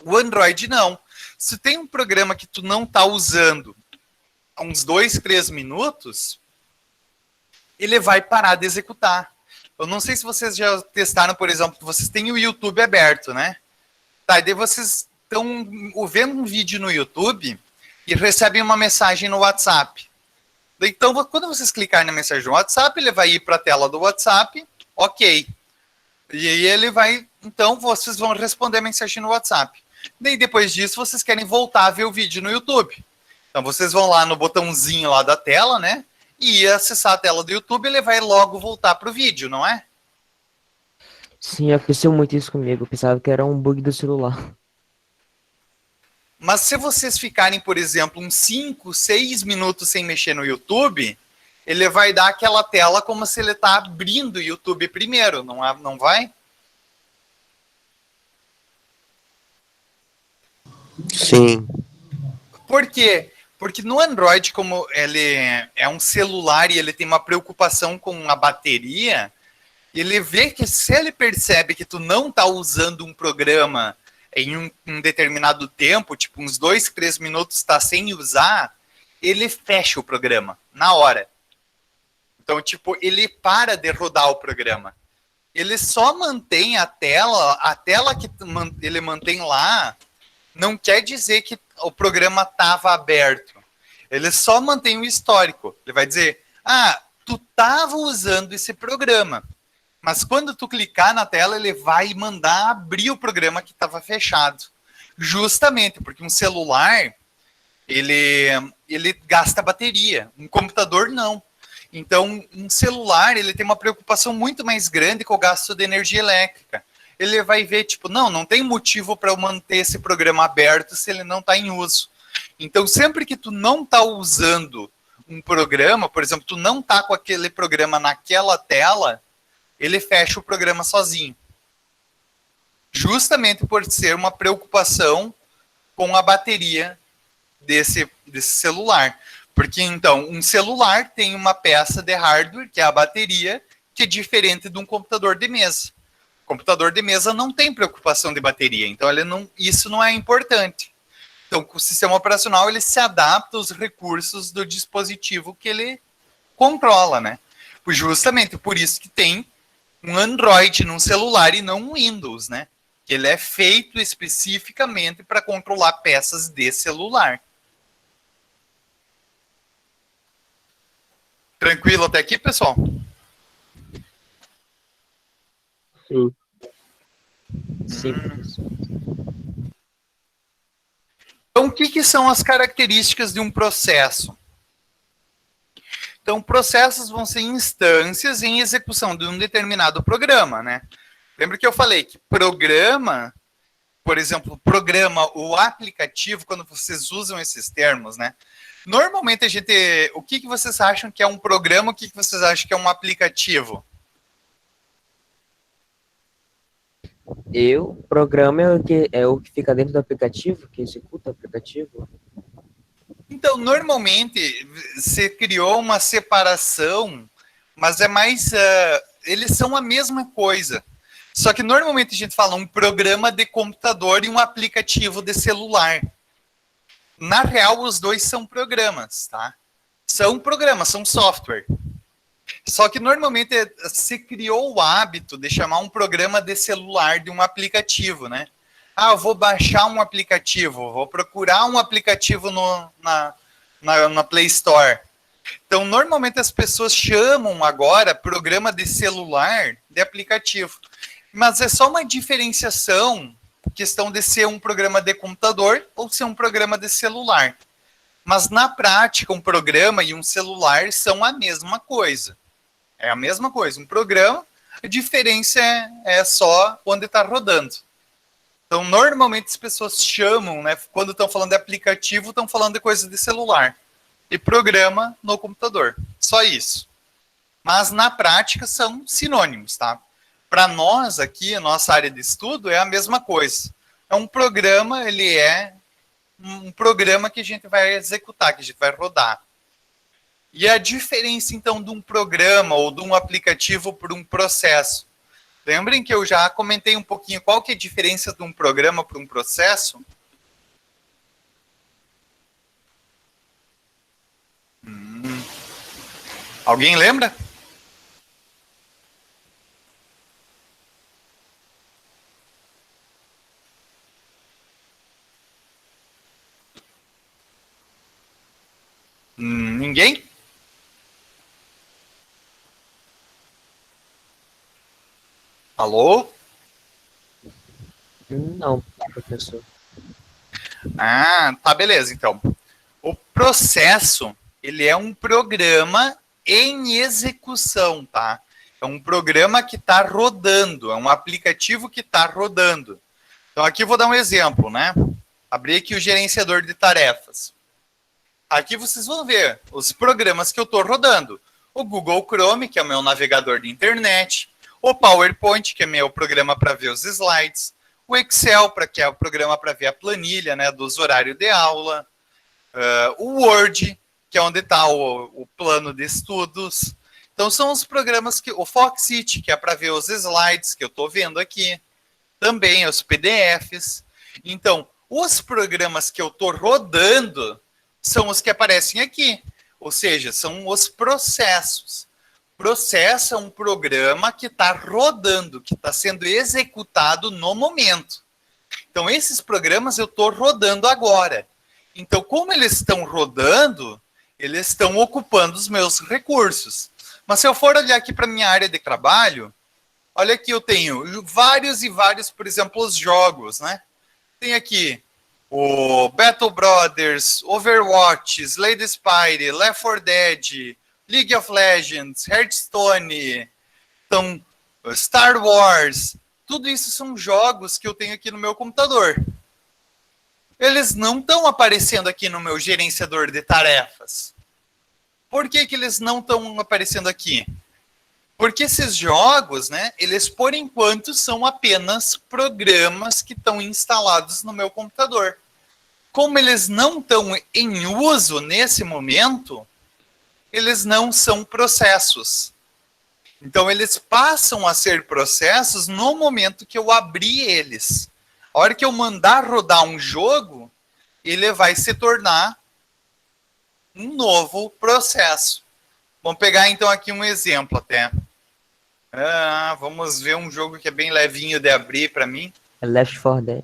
O Android não. Se tem um programa que tu não está usando há uns 2, 3 minutos, ele vai parar de executar. Eu não sei se vocês já testaram, por exemplo, vocês têm o YouTube aberto, né? Tá, e daí vocês estão vendo um vídeo no YouTube e recebem uma mensagem no WhatsApp. Então, quando vocês clicarem na mensagem no WhatsApp, ele vai ir para a tela do WhatsApp, ok. E aí ele vai, então, vocês vão responder a mensagem no WhatsApp. Daí, depois disso, vocês querem voltar a ver o vídeo no YouTube. Então, vocês vão lá no botãozinho lá da tela, né? E acessar a tela do YouTube, ele vai logo voltar para o vídeo, não é? Sim, aconteceu muito isso comigo. Eu pensava que era um bug do celular. Mas se vocês ficarem, por exemplo, uns 5, 6 minutos sem mexer no YouTube, ele vai dar aquela tela como se ele está abrindo o YouTube primeiro, não vai? Sim. Por quê? Porque no Android, como ele é um celular e ele tem uma preocupação com a bateria, ele vê que se ele percebe que tu não está usando um programa em um determinado tempo, tipo uns 2, 3 minutos está sem usar, ele fecha o programa na hora. Então, tipo, ele para de rodar o programa. Ele só mantém a tela que ele mantém lá não quer dizer que o programa estava aberto. Ele só mantém o histórico. Ele vai dizer, tu estava usando esse programa. Mas quando tu clicar na tela, ele vai mandar abrir o programa que estava fechado. Justamente porque um celular, ele gasta bateria. Um computador, não. Então, um celular, ele tem uma preocupação muito mais grande com o gasto de energia elétrica. Ele vai ver, tipo, não tem motivo para eu manter esse programa aberto se ele não está em uso. Então, sempre que tu não está usando um programa, por exemplo, tu não está com aquele programa naquela tela, ele fecha o programa sozinho. Justamente por ser uma preocupação com a bateria desse celular. Porque, então, um celular tem uma peça de hardware, que é a bateria, que é diferente de um computador de mesa. O computador de mesa não tem preocupação de bateria, então isso não é importante. Então, o sistema operacional ele se adapta aos recursos do dispositivo que ele controla, né? Justamente por isso que tem um Android num celular e não um Windows, né? Que ele é feito especificamente para controlar peças de celular. Tranquilo até aqui, pessoal? Sim. Sim, professor. Então, o que são as características de um processo? Então, processos vão ser instâncias em execução de um determinado programa, né? Lembra que eu falei que programa, por exemplo, o aplicativo, quando vocês usam esses termos, né? Normalmente o que vocês acham que é um programa, o que vocês acham que é um aplicativo? Programa é o que fica dentro do aplicativo, que executa o aplicativo. Então, normalmente, você criou uma separação, mas é mais... eles são a mesma coisa. Só que, normalmente, a gente fala um programa de computador e um aplicativo de celular. Na real, os dois são programas, tá? São programas, são software. Só que, normalmente, se criou o hábito de chamar um programa de celular de um aplicativo, né? eu vou baixar um aplicativo, vou procurar um aplicativo na Play Store. Então, normalmente as pessoas chamam agora programa de celular de aplicativo. Mas é só uma diferenciação, questão de ser um programa de computador ou ser um programa de celular. Mas na prática, um programa e um celular são a mesma coisa. É a mesma coisa. Um programa, a diferença é só onde está rodando. Então, normalmente as pessoas chamam, né, quando estão falando de aplicativo, estão falando de coisa de celular. E programa no computador. Só isso. Mas na prática são sinônimos, tá? Para nós aqui, a nossa área de estudo é a mesma coisa. É um programa, ele é um programa que a gente vai executar, que a gente vai rodar. E a diferença, então, de um programa ou de um aplicativo para um processo? Lembrem que eu já comentei um pouquinho qual que é a diferença de um programa para um processo? Alguém lembra? Ninguém? Alô? Não, professor. Tá, beleza, então. O processo, ele é um programa em execução, tá? É um programa que está rodando, é um aplicativo que está rodando. Então, aqui eu vou dar um exemplo, né? Abri aqui o gerenciador de tarefas. Aqui vocês vão ver os programas que eu estou rodando. O Google Chrome, que é o meu navegador de internet. O PowerPoint, que é meu programa para ver os slides. O Excel, que é o programa para ver a planilha, né, dos horários de aula. O Word, que é onde está o plano de estudos. Então, são os programas que... O Foxit, que é para ver os slides que eu estou vendo aqui. Também os PDFs. Então, os programas que eu estou rodando são os que aparecem aqui. Ou seja, são os processos. Processo é um programa que está rodando, que está sendo executado no momento. Então, esses programas eu estou rodando agora. Então, como eles estão rodando, eles estão ocupando os meus recursos. Mas se eu for olhar aqui para a minha área de trabalho, olha aqui, eu tenho vários e vários, por exemplo, os jogos, né? Tem aqui o Battle Brothers, Overwatch, Slay Spire, Left 4 Dead, League of Legends, Hearthstone, então, Star Wars. Tudo isso são jogos que eu tenho aqui no meu computador. Eles não estão aparecendo aqui no meu gerenciador de tarefas. Por que eles não estão aparecendo aqui? Porque esses jogos, né, eles por enquanto são apenas programas que estão instalados no meu computador. Como eles não estão em uso nesse momento, eles não são processos. Então, eles passam a ser processos no momento que eu abrir eles. A hora que eu mandar rodar um jogo, ele vai se tornar um novo processo. Vamos pegar, então, aqui um exemplo até. Vamos ver um jogo que é bem levinho de abrir para mim. É Left 4 Dead.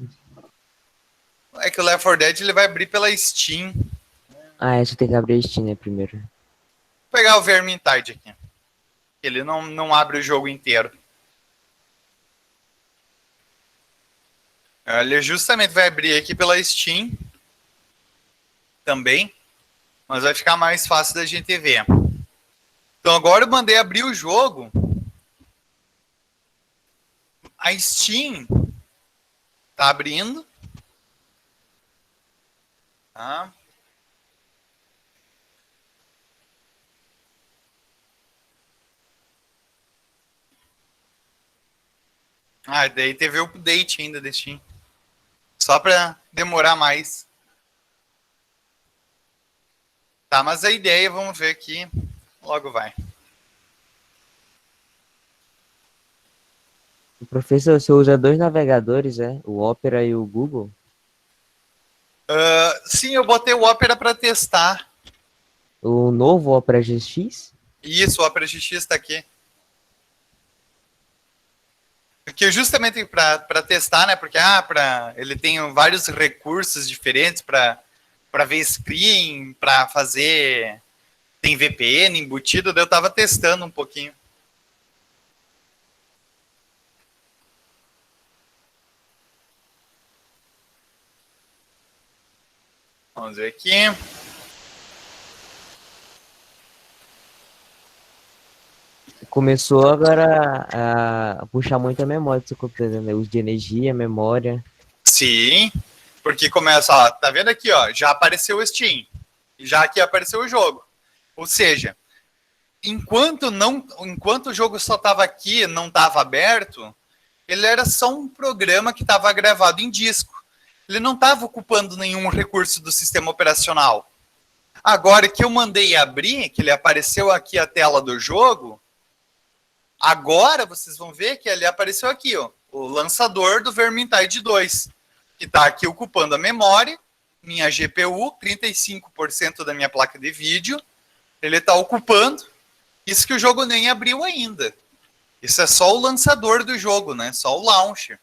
É que o Left 4 Dead ele vai abrir pela Steam. Você tem que abrir a Steam, né, primeiro. Vou pegar o Vermintide aqui. Ele não abre o jogo inteiro. Ele justamente vai abrir aqui pela Steam. Também. Mas vai ficar mais fácil da gente ver. Então agora eu mandei abrir o jogo. A Steam tá abrindo. Tá. Daí teve o update ainda da Steam. Só para demorar mais. Tá, mas a ideia, vamos ver aqui. Logo vai. Professor, você usa dois navegadores, o Opera e o Google? Sim, eu botei o Opera para testar. O novo Opera GX? Isso, o Opera GX está aqui. Que justamente para testar, né? Porque ele tem vários recursos diferentes para ver screen, para fazer. Tem VPN embutido, daí eu estava testando um pouquinho. Vamos ver aqui. Começou agora a puxar muito a memória do seu computador, né? Uso de energia, memória. Sim, porque começa, ó, tá vendo aqui, ó, já apareceu o Steam, já aqui apareceu o jogo. Ou seja, enquanto o jogo só estava aqui, não estava aberto, ele era só um programa que estava gravado em disco. Ele não estava ocupando nenhum recurso do sistema operacional. Agora que eu mandei abrir, que ele apareceu aqui a tela do jogo, agora vocês vão ver que ele apareceu aqui, ó, o lançador do Vermintide 2, que está aqui ocupando a memória, minha GPU, 35% da minha placa de vídeo, ele está ocupando, isso que o jogo nem abriu ainda. Isso é só o lançador do jogo, né? Só o launcher.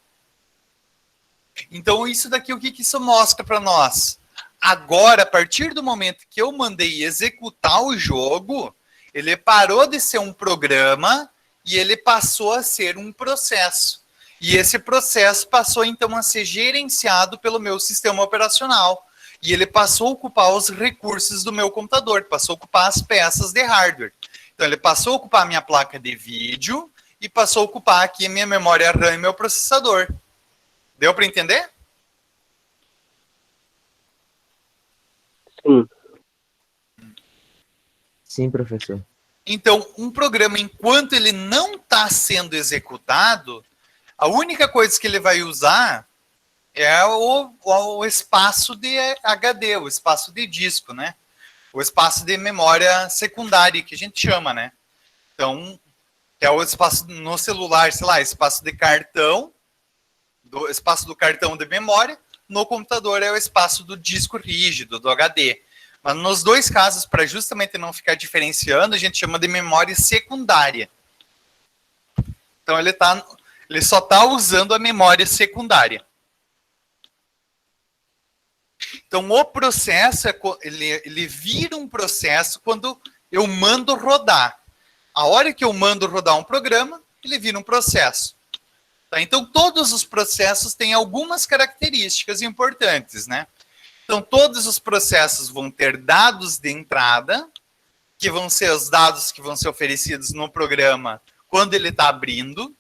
Então, isso daqui, o que isso mostra para nós? Agora, a partir do momento que eu mandei executar o jogo, ele parou de ser um programa e ele passou a ser um processo. E esse processo passou, então, a ser gerenciado pelo meu sistema operacional. E ele passou a ocupar os recursos do meu computador, passou a ocupar as peças de hardware. Então, ele passou a ocupar a minha placa de vídeo e passou a ocupar aqui a minha memória RAM e meu processador. Deu para entender? Sim. Sim, professor. Então, um programa, enquanto ele não está sendo executado, a única coisa que ele vai usar é o espaço de HD, o espaço de disco, né? O espaço de memória secundária, que a gente chama, né? Então, é o espaço no celular, sei lá, espaço de cartão, do espaço do cartão de memória, no computador é o espaço do disco rígido, do HD. Mas nos dois casos, para justamente não ficar diferenciando, a gente chama de memória secundária. Então ele só está usando a memória secundária. Então o processo, ele vira um processo quando eu mando rodar. A hora que eu mando rodar um programa, ele vira um processo. Tá? Então todos os processos têm algumas características importantes, né? Então, todos os processos vão ter dados de entrada, que vão ser os dados que vão ser oferecidos no programa quando ele está abrindo,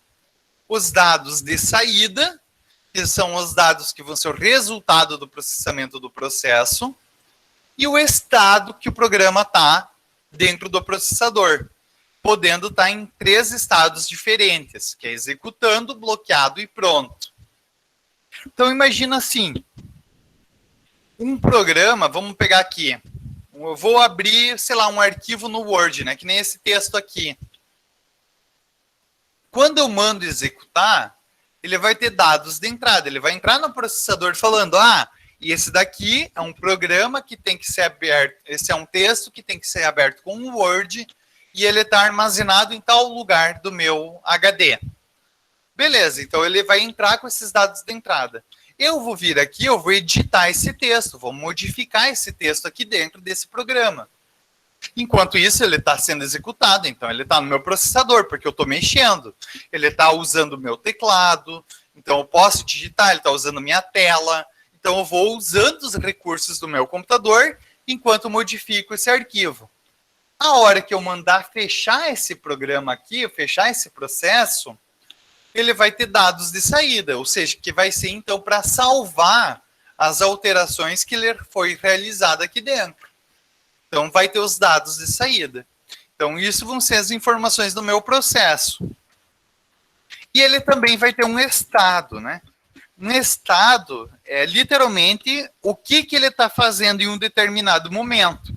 os dados de saída, que são os dados que vão ser o resultado do processamento do processo, e o estado que o programa está dentro do processador, podendo estar em 3 estados diferentes, que é executando, bloqueado e pronto. Então, imagina assim, um programa, vamos pegar aqui, eu vou abrir, sei lá, um arquivo no Word, né, que nem esse texto aqui. Quando eu mando executar, ele vai ter dados de entrada, ele vai entrar no processador falando, e esse daqui é um programa que tem que ser aberto, esse é um texto que tem que ser aberto com o Word, e ele está armazenado em tal lugar do meu HD. Beleza, então ele vai entrar com esses dados de entrada. Eu vou vir aqui, eu vou editar esse texto, vou modificar esse texto aqui dentro desse programa. Enquanto isso, ele está sendo executado, então ele está no meu processador, porque eu estou mexendo. Ele está usando o meu teclado, então eu posso digitar, ele está usando minha tela. Então eu vou usando os recursos do meu computador, enquanto modifico esse arquivo. A hora que eu mandar fechar esse programa aqui, fechar esse processo, ele vai ter dados de saída, ou seja, que vai ser então para salvar as alterações que ele foi realizada aqui dentro. Então vai ter os dados de saída. Então isso vão ser as informações do meu processo. E ele também vai ter um estado, né? Um estado é literalmente o que ele está fazendo em um determinado momento.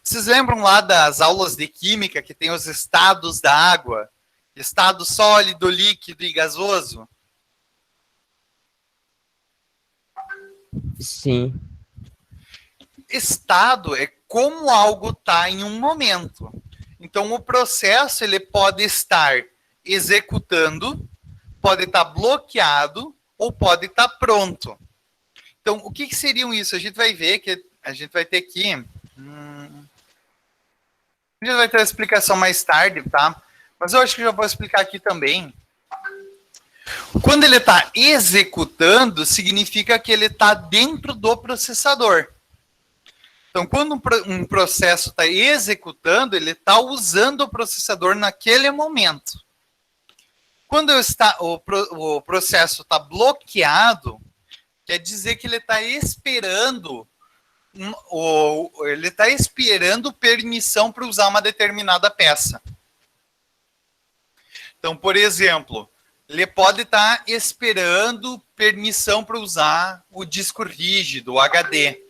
Vocês lembram lá das aulas de química que tem os estados da água? Estado sólido, líquido e gasoso? Sim. Estado é como algo está em um momento. Então, o processo ele pode estar executando, pode estar bloqueado ou pode estar pronto. Então, o que seriam isso? A gente vai ver que a gente vai ter aqui... a gente vai ter a explicação mais tarde, tá? Mas eu acho que já vou explicar aqui também. Quando ele está executando, significa que ele está dentro do processador. Então, quando um processo está executando, ele está usando o processador naquele momento. Quando o processo está bloqueado, quer dizer que ele está esperando permissão para usar uma determinada peça. Então, por exemplo, ele pode estar esperando permissão para usar o disco rígido, o HD.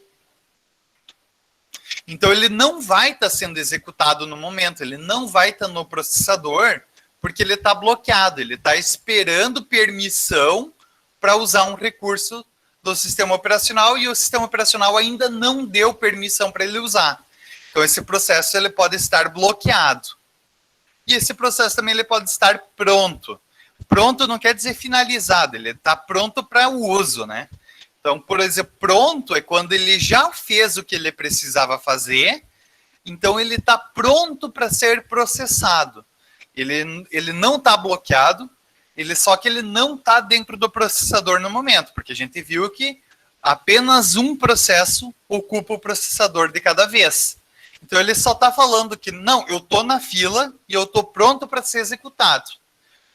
Então, ele não vai estar sendo executado no momento, ele não vai estar no processador, porque ele está bloqueado, ele está esperando permissão para usar um recurso do sistema operacional e o sistema operacional ainda não deu permissão para ele usar. Então, esse processo ele pode estar bloqueado. E esse processo também ele pode estar pronto. Pronto não quer dizer finalizado, ele está pronto para o uso, né? Então, por exemplo, pronto é quando ele já fez o que ele precisava fazer, então ele está pronto para ser processado. Ele não está bloqueado, só que ele não está dentro do processador no momento, porque a gente viu que apenas um processo ocupa o processador de cada vez. Então, ele só está falando que, não, eu estou na fila e eu estou pronto para ser executado.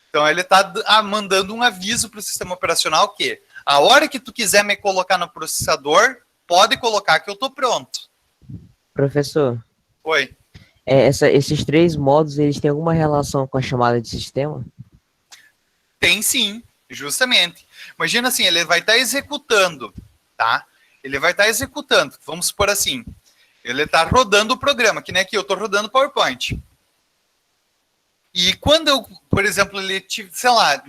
Então, ele está mandando um aviso para o sistema operacional que, a hora que tu quiser me colocar no processador, pode colocar que eu estou pronto. Professor, Oi. Esses três modos, eles têm alguma relação com a chamada de sistema? Tem sim, justamente. Imagina assim, ele vai estar executando, tá? Ele vai estar executando, vamos supor assim, ele está rodando o programa, que nem aqui, eu estou rodando o PowerPoint. E quando eu, por exemplo, ele, sei lá,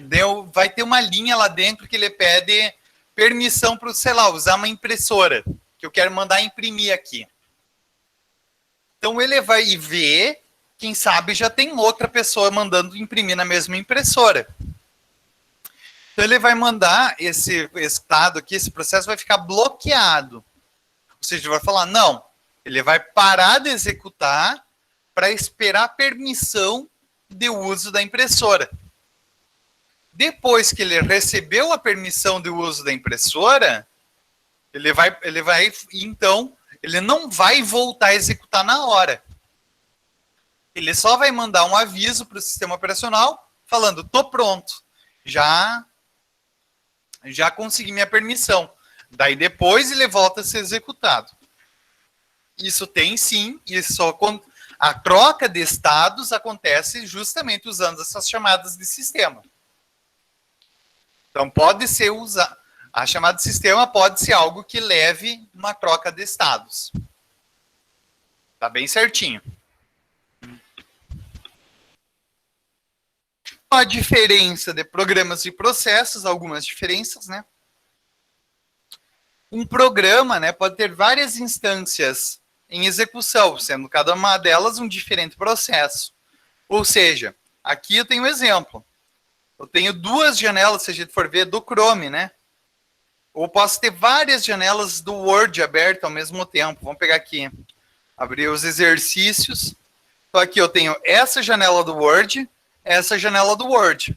vai ter uma linha lá dentro que ele pede permissão para, sei lá, usar uma impressora, que eu quero mandar imprimir aqui. Então ele vai ver, quem sabe já tem outra pessoa mandando imprimir na mesma impressora. Então ele vai mandar esse estado aqui, esse processo vai ficar bloqueado. Ou seja, ele vai falar, não, ele vai parar de executar para esperar permissão de uso da impressora. Depois que ele recebeu a permissão de uso da impressora, então, ele não vai voltar a executar na hora. Ele só vai mandar um aviso para o sistema operacional falando, estou pronto, já consegui minha permissão. Daí depois ele volta a ser executado. Isso tem sim, a troca de estados acontece justamente usando essas chamadas de sistema. Então pode ser a chamada de sistema pode ser algo que leve uma troca de estados. Tá bem certinho. A diferença de programas e processos, algumas diferenças, né? Um programa, né, pode ter várias instâncias em execução, sendo cada uma delas um diferente processo. Ou seja, aqui eu tenho um exemplo. Eu tenho duas janelas, se a gente for ver, do Chrome, né? Ou posso ter várias janelas do Word abertas ao mesmo tempo. Vamos pegar aqui, abrir os exercícios. Então aqui eu tenho essa janela do Word, essa janela do Word.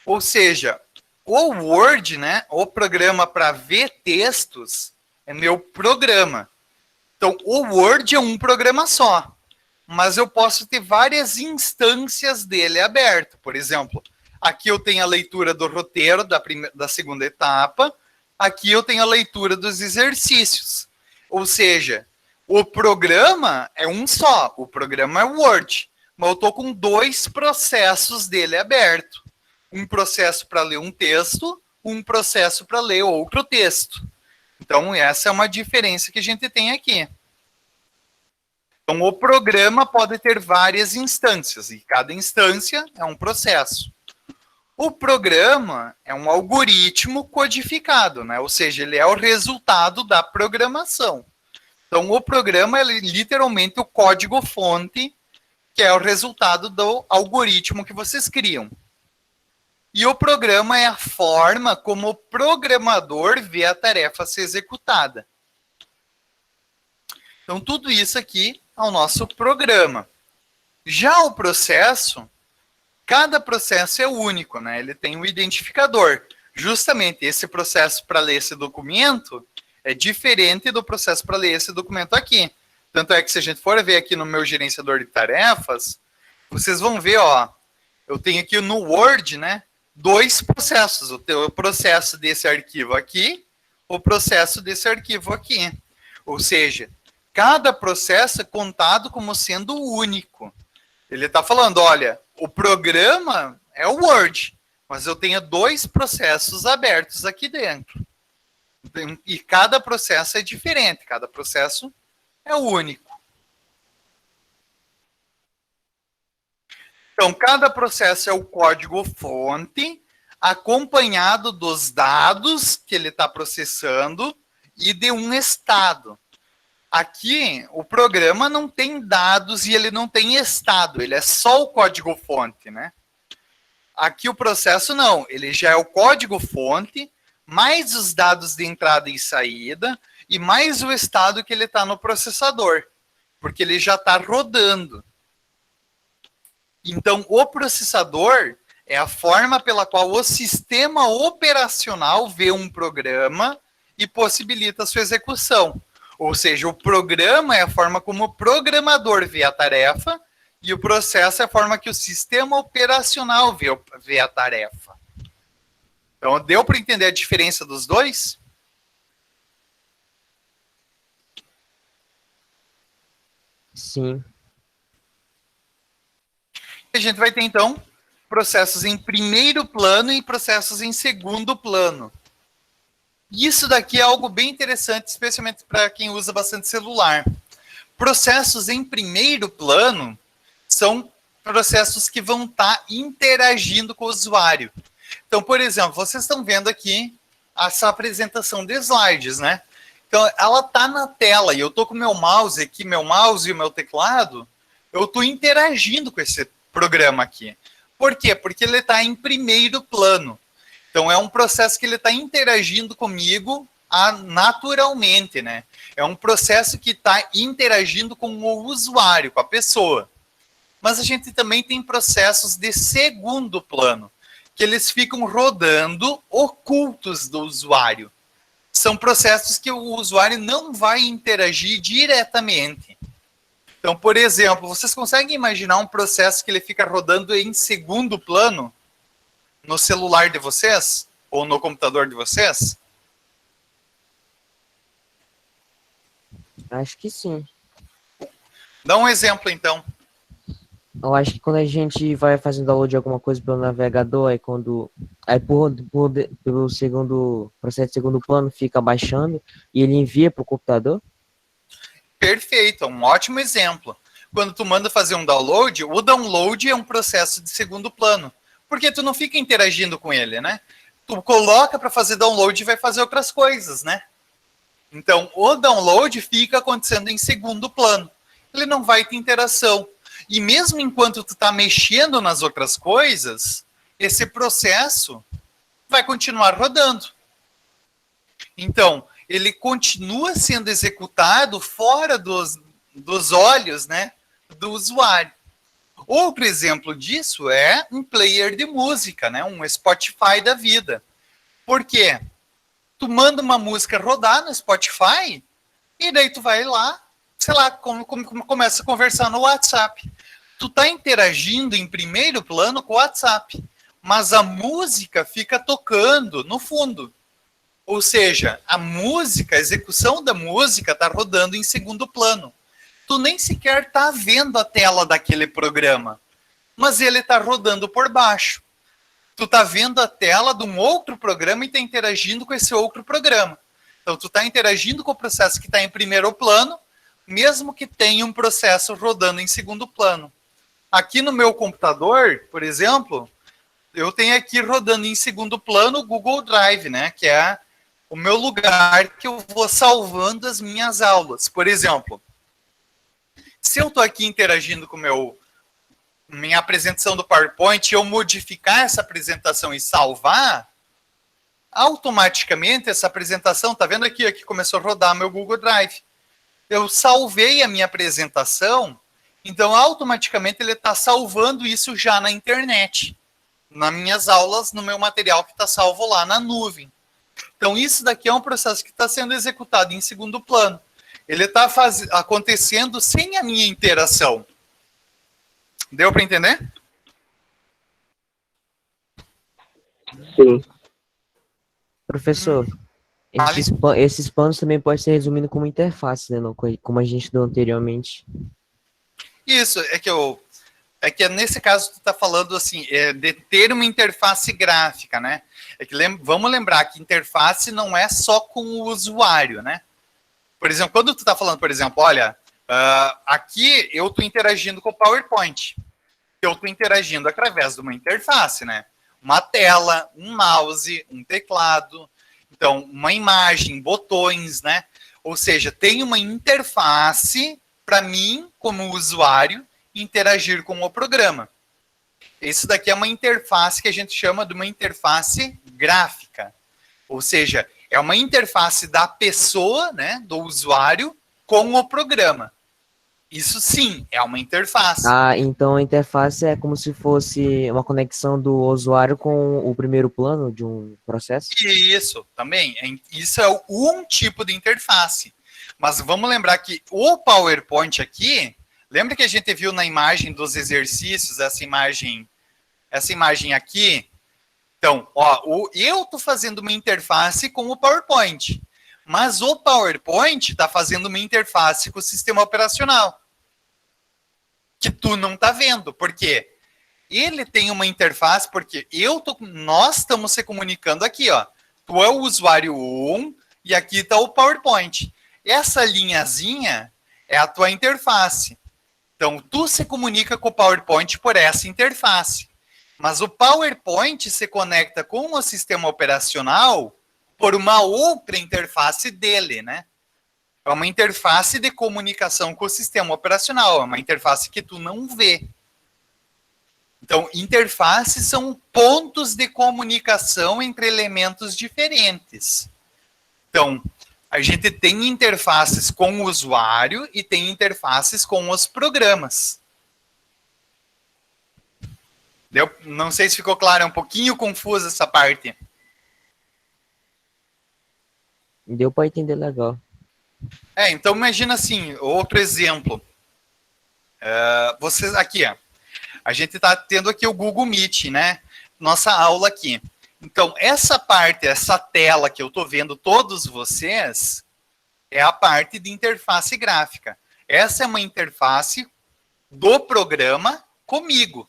Ou seja, o Word, né, o programa para ver textos, é meu programa. Então, o Word é um programa só, mas eu posso ter várias instâncias dele aberto. Por exemplo, aqui eu tenho a leitura do roteiro da segunda etapa, aqui eu tenho a leitura dos exercícios. Ou seja, o programa é um só, o programa é o Word, mas eu estou com dois processos dele aberto. Um processo para ler um texto, um processo para ler outro texto. Então, essa é uma diferença que a gente tem aqui. Então, o programa pode ter várias instâncias, e cada instância é um processo. O programa é um algoritmo codificado, né? Ou seja, ele é o resultado da programação. Então, o programa é literalmente o código-fonte que é o resultado do algoritmo que vocês criam. E o programa é a forma como o programador vê a tarefa ser executada. Então, tudo isso aqui é o nosso programa. Já o processo, cada processo é único, né? Ele tem um identificador. Justamente esse processo para ler esse documento é diferente do processo para ler esse documento aqui. Tanto é que se a gente for ver aqui no meu gerenciador de tarefas, vocês vão ver, ó, eu tenho aqui no Word, né, 2 processos. O processo desse arquivo aqui, o processo desse arquivo aqui. Ou seja, cada processo é contado como sendo único. Ele está falando, olha, o programa é o Word, mas eu tenho 2 processos abertos aqui dentro. E cada processo é diferente, cada processo é único. Então, cada processo é o código-fonte, acompanhado dos dados que ele está processando e de um estado. Aqui, o programa não tem dados e ele não tem estado, ele é só o código-fonte, né? Aqui o processo não, ele já é o código-fonte, mais os dados de entrada e saída, e mais o estado que ele está no processador, porque ele já está rodando. Então, o processador é a forma pela qual o sistema operacional vê um programa e possibilita a sua execução. Ou seja, o programa é a forma como o programador vê a tarefa e o processo é a forma que o sistema operacional vê a tarefa. Então, deu para entender a diferença dos dois? Sim. A gente vai ter, então, processos em primeiro plano e processos em segundo plano. Isso daqui é algo bem interessante, especialmente para quem usa bastante celular. Processos em primeiro plano são processos que vão estar interagindo com o usuário. Então, por exemplo, vocês estão vendo aqui essa apresentação de slides, né? Então, ela está na tela e eu estou com o meu mouse aqui, meu mouse e o meu teclado, eu estou interagindo com esse programa aqui. Por quê? Porque ele está em primeiro plano. Então, é um processo que ele está interagindo comigo naturalmente, né? É um processo que está interagindo com o usuário, com a pessoa. Mas a gente também tem processos de segundo plano, que eles ficam rodando ocultos do usuário. São processos que o usuário não vai interagir diretamente. Então, por exemplo, vocês conseguem imaginar um processo que ele fica rodando em segundo plano no celular de vocês? Ou no computador de vocês? Acho que sim. Dá um exemplo, então. Eu acho que quando a gente vai fazendo download de alguma coisa pelo navegador, pelo segundo processo de segundo plano fica baixando e ele envia para o computador. Perfeito, é um ótimo exemplo. Quando tu manda fazer um download, o download é um processo de segundo plano, porque tu não fica interagindo com ele, né? Tu coloca para fazer download e vai fazer outras coisas, né? Então, o download fica acontecendo em segundo plano. Ele não vai ter interação. E mesmo enquanto tu está mexendo nas outras coisas, esse processo vai continuar rodando. Então, ele continua sendo executado fora dos olhos, né, do usuário. Outro exemplo disso é um player de música, né, um Spotify da vida. Por quê? Tu manda uma música rodar no Spotify e daí tu vai lá, sei lá, começa a conversar no WhatsApp. Tu tá interagindo em primeiro plano com o WhatsApp, mas a música fica tocando no fundo. Ou seja, a execução da música tá rodando em segundo plano. Tu nem sequer tá vendo a tela daquele programa, mas ele tá rodando por baixo. Tu tá vendo a tela de um outro programa e tá interagindo com esse outro programa. Então, tu tá interagindo com o processo que está em primeiro plano, mesmo que tenha um processo rodando em segundo plano. Aqui no meu computador, por exemplo, eu tenho aqui rodando em segundo plano o Google Drive, né? Que é o meu lugar que eu vou salvando as minhas aulas. Por exemplo, se eu estou aqui interagindo com o minha apresentação do PowerPoint, eu modificar essa apresentação e salvar, automaticamente essa apresentação, tá vendo aqui, aqui começou a rodar meu Google Drive. Eu salvei a minha apresentação, então automaticamente ele está salvando isso já na internet, nas minhas aulas, no meu material que está salvo lá na nuvem. Então isso daqui é um processo que está sendo executado em segundo plano. Ele está acontecendo sem a minha interação. Deu para entender? Sim. Professor, esses planos também podem ser resumidos como interface, né? Como a gente estudou anteriormente. Isso, é que nesse caso tu está falando assim, de ter uma interface gráfica, né? É que vamos lembrar que interface não é só com o usuário, né? Por exemplo, quando tu está falando, por exemplo, olha, aqui eu estou interagindo com o PowerPoint. Eu estou interagindo através de uma interface, né? Uma tela, um mouse, um teclado, então uma imagem, botões, né? Ou seja, tem uma interface para mim, como usuário, interagir com o programa. Isso daqui é uma interface que a gente chama de uma interface gráfica. Ou seja, é uma interface da pessoa, né, do usuário, com o programa. Isso sim, é uma interface. Ah, então a interface é como se fosse uma conexão do usuário com o primeiro plano de um processo? Isso, também. Isso é um tipo de interface. Mas vamos lembrar que o PowerPoint aqui, lembra que a gente viu na imagem dos exercícios, essa imagem aqui? Então, ó, eu estou fazendo uma interface com o PowerPoint, mas o PowerPoint está fazendo uma interface com o sistema operacional, que tu não está vendo. Por quê? Ele tem uma interface, porque nós estamos se comunicando aqui, ó. Tu é o usuário 1 e aqui está o PowerPoint. Essa linhazinha é a tua interface. Então, tu se comunica com o PowerPoint por essa interface. Mas o PowerPoint se conecta com o sistema operacional por uma outra interface dele, né? É uma interface de comunicação com o sistema operacional. É uma interface que tu não vê. Então, interfaces são pontos de comunicação entre elementos diferentes. Então, a gente tem interfaces com o usuário e tem interfaces com os programas. Não sei se ficou claro, é um pouquinho confusa essa parte. Deu para entender legal. Então imagina assim, outro exemplo. Vocês aqui, ó, a gente está tendo aqui o Google Meet, né? Nossa aula aqui. Então, essa parte, essa tela que eu estou vendo todos vocês, é a parte de interface gráfica. Essa é uma interface do programa comigo,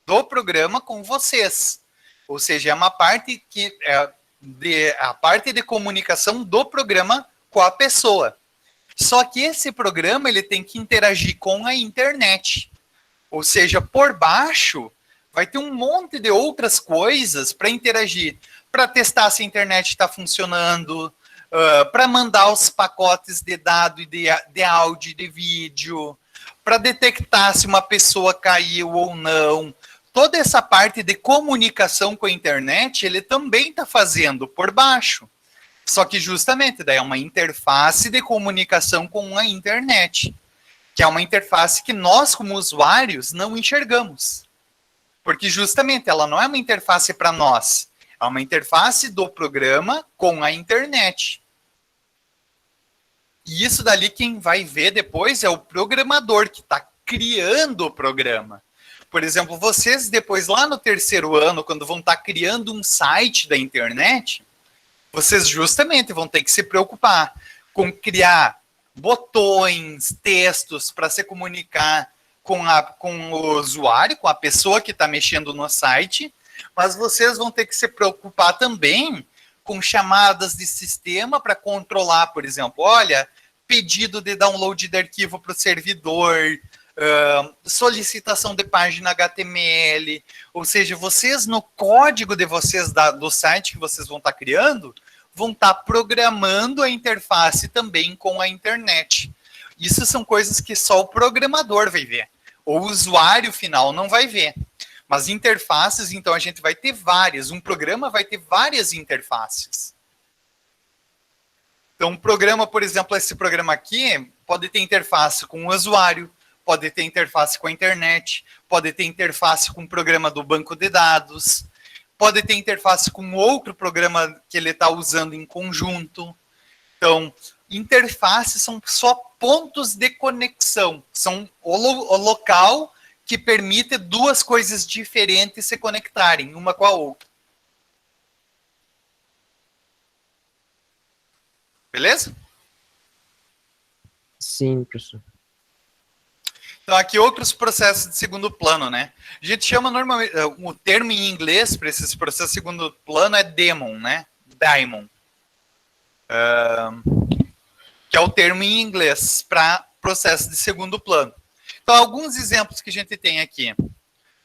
do programa com vocês. Ou seja, é uma parte que a parte de comunicação do programa com a pessoa. Só que esse programa ele tem que interagir com a internet. Ou seja, por baixo vai ter um monte de outras coisas para interagir, para testar se a internet está funcionando, para mandar os pacotes de dado, de áudio, de vídeo, para detectar se uma pessoa caiu ou não. Toda essa parte de comunicação com a internet, ele também está fazendo por baixo. Só que justamente daí é uma interface de comunicação com a internet, que é uma interface que nós, como usuários, não enxergamos. Porque justamente ela não é uma interface para nós, é uma interface do programa com a internet. E isso dali quem vai ver depois é o programador que está criando o programa. Por exemplo, vocês depois lá no terceiro ano, quando vão estar criando um site da internet, vocês justamente vão ter que se preocupar com criar botões, textos para se comunicar com o usuário, com a pessoa que está mexendo no site, mas vocês vão ter que se preocupar também com chamadas de sistema para controlar, por exemplo, olha, pedido de download de arquivo para o servidor, solicitação de página HTML, ou seja, vocês no código de vocês do site que vocês vão estar criando, vão estar programando a interface também com a internet. Isso são coisas que só o programador vai ver. O usuário final não vai ver. Mas interfaces, então, a gente vai ter várias. Um programa vai ter várias interfaces. Então, um programa, por exemplo, esse programa aqui, pode ter interface com o usuário, pode ter interface com a internet, pode ter interface com o programa do banco de dados, pode ter interface com outro programa que ele está usando em conjunto. Então, interfaces são só pontos de conexão, são o local que permite duas coisas diferentes se conectarem uma com a outra. Beleza? Sim, professor. Então, aqui outros processos de segundo plano, né? A gente chama normalmente, o termo em inglês para esses processos de segundo plano é daemon, né? Daemon. Que é o termo em inglês para processo de segundo plano. Então, alguns exemplos que a gente tem aqui.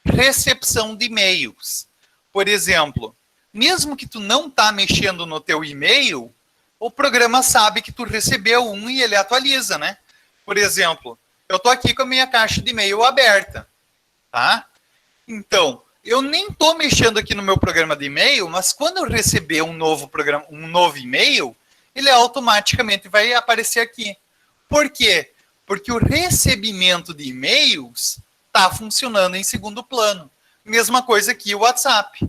Recepção de e-mails. Por exemplo, mesmo que tu não tá mexendo no teu e-mail, o programa sabe que tu recebeu um e ele atualiza, né? Por exemplo, eu tô aqui com a minha caixa de e-mail aberta, tá? Então, eu nem tô mexendo aqui no meu programa de e-mail, mas quando eu receber um novo programa, um novo e-mail, ele automaticamente vai aparecer aqui. Por quê? Porque o recebimento de e-mails está funcionando em segundo plano. Mesma coisa que o WhatsApp.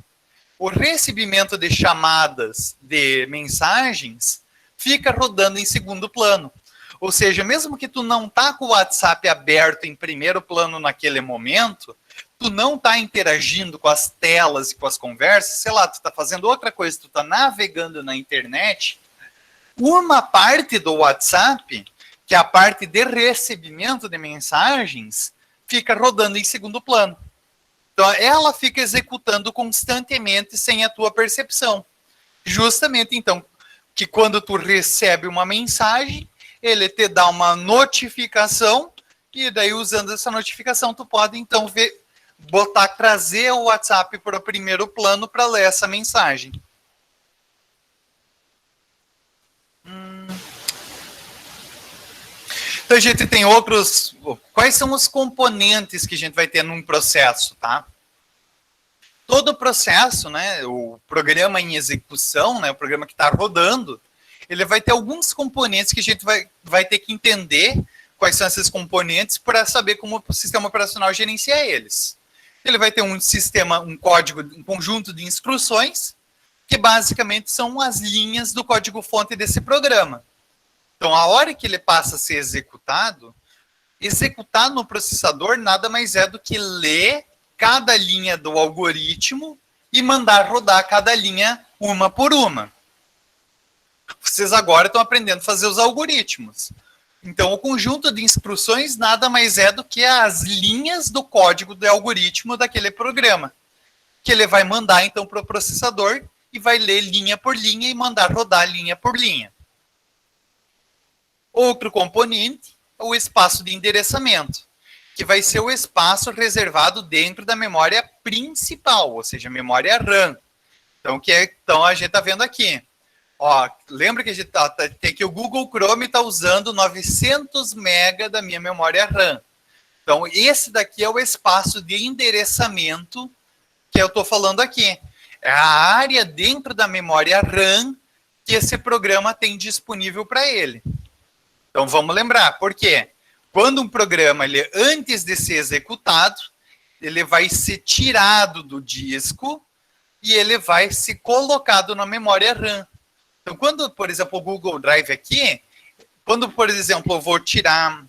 O recebimento de chamadas, de mensagens, fica rodando em segundo plano. Ou seja, mesmo que tu não tá com o WhatsApp aberto em primeiro plano naquele momento, tu não tá interagindo com as telas e com as conversas, sei lá, tu tá fazendo outra coisa, tu tá navegando na internet, uma parte do WhatsApp, que é a parte de recebimento de mensagens, fica rodando em segundo plano. Então, ela fica executando constantemente sem a tua percepção. Justamente, então, que quando tu recebe uma mensagem, ele te dá uma notificação, e daí, usando essa notificação, tu pode, então, trazer o WhatsApp para o primeiro plano para ler essa mensagem. Então, a gente tem outros... Quais são os componentes que a gente vai ter num processo, tá? Todo processo, né, o programa em execução, né, o programa que está rodando, ele vai ter alguns componentes que a gente vai ter que entender quais são esses componentes para saber como o sistema operacional gerencia eles. Ele vai ter um sistema, um código, um conjunto de instruções, que basicamente são as linhas do código-fonte desse programa. Então, a hora que ele passa a ser executado, executar no processador nada mais é do que ler cada linha do algoritmo e mandar rodar cada linha uma por uma. Vocês agora estão aprendendo a fazer os algoritmos. Então, o conjunto de instruções nada mais é do que as linhas do código do algoritmo daquele programa, que ele vai mandar, então, para o processador e vai ler linha por linha e mandar rodar linha por linha. Outro componente é o espaço de endereçamento, que vai ser o espaço reservado dentro da memória principal, ou seja, a memória RAM. Então, a gente está vendo aqui. Ó, lembra que a gente tem que o Google Chrome está usando 900 MB da minha memória RAM. Então, esse daqui é o espaço de endereçamento que eu estou falando aqui. É a área dentro da memória RAM que esse programa tem disponível para ele. Então, vamos lembrar, por quê? Quando um programa, antes de ser executado, ele vai ser tirado do disco e ele vai ser colocado na memória RAM. Então, quando, por exemplo, o Google Drive aqui, quando, por exemplo, eu vou tirar...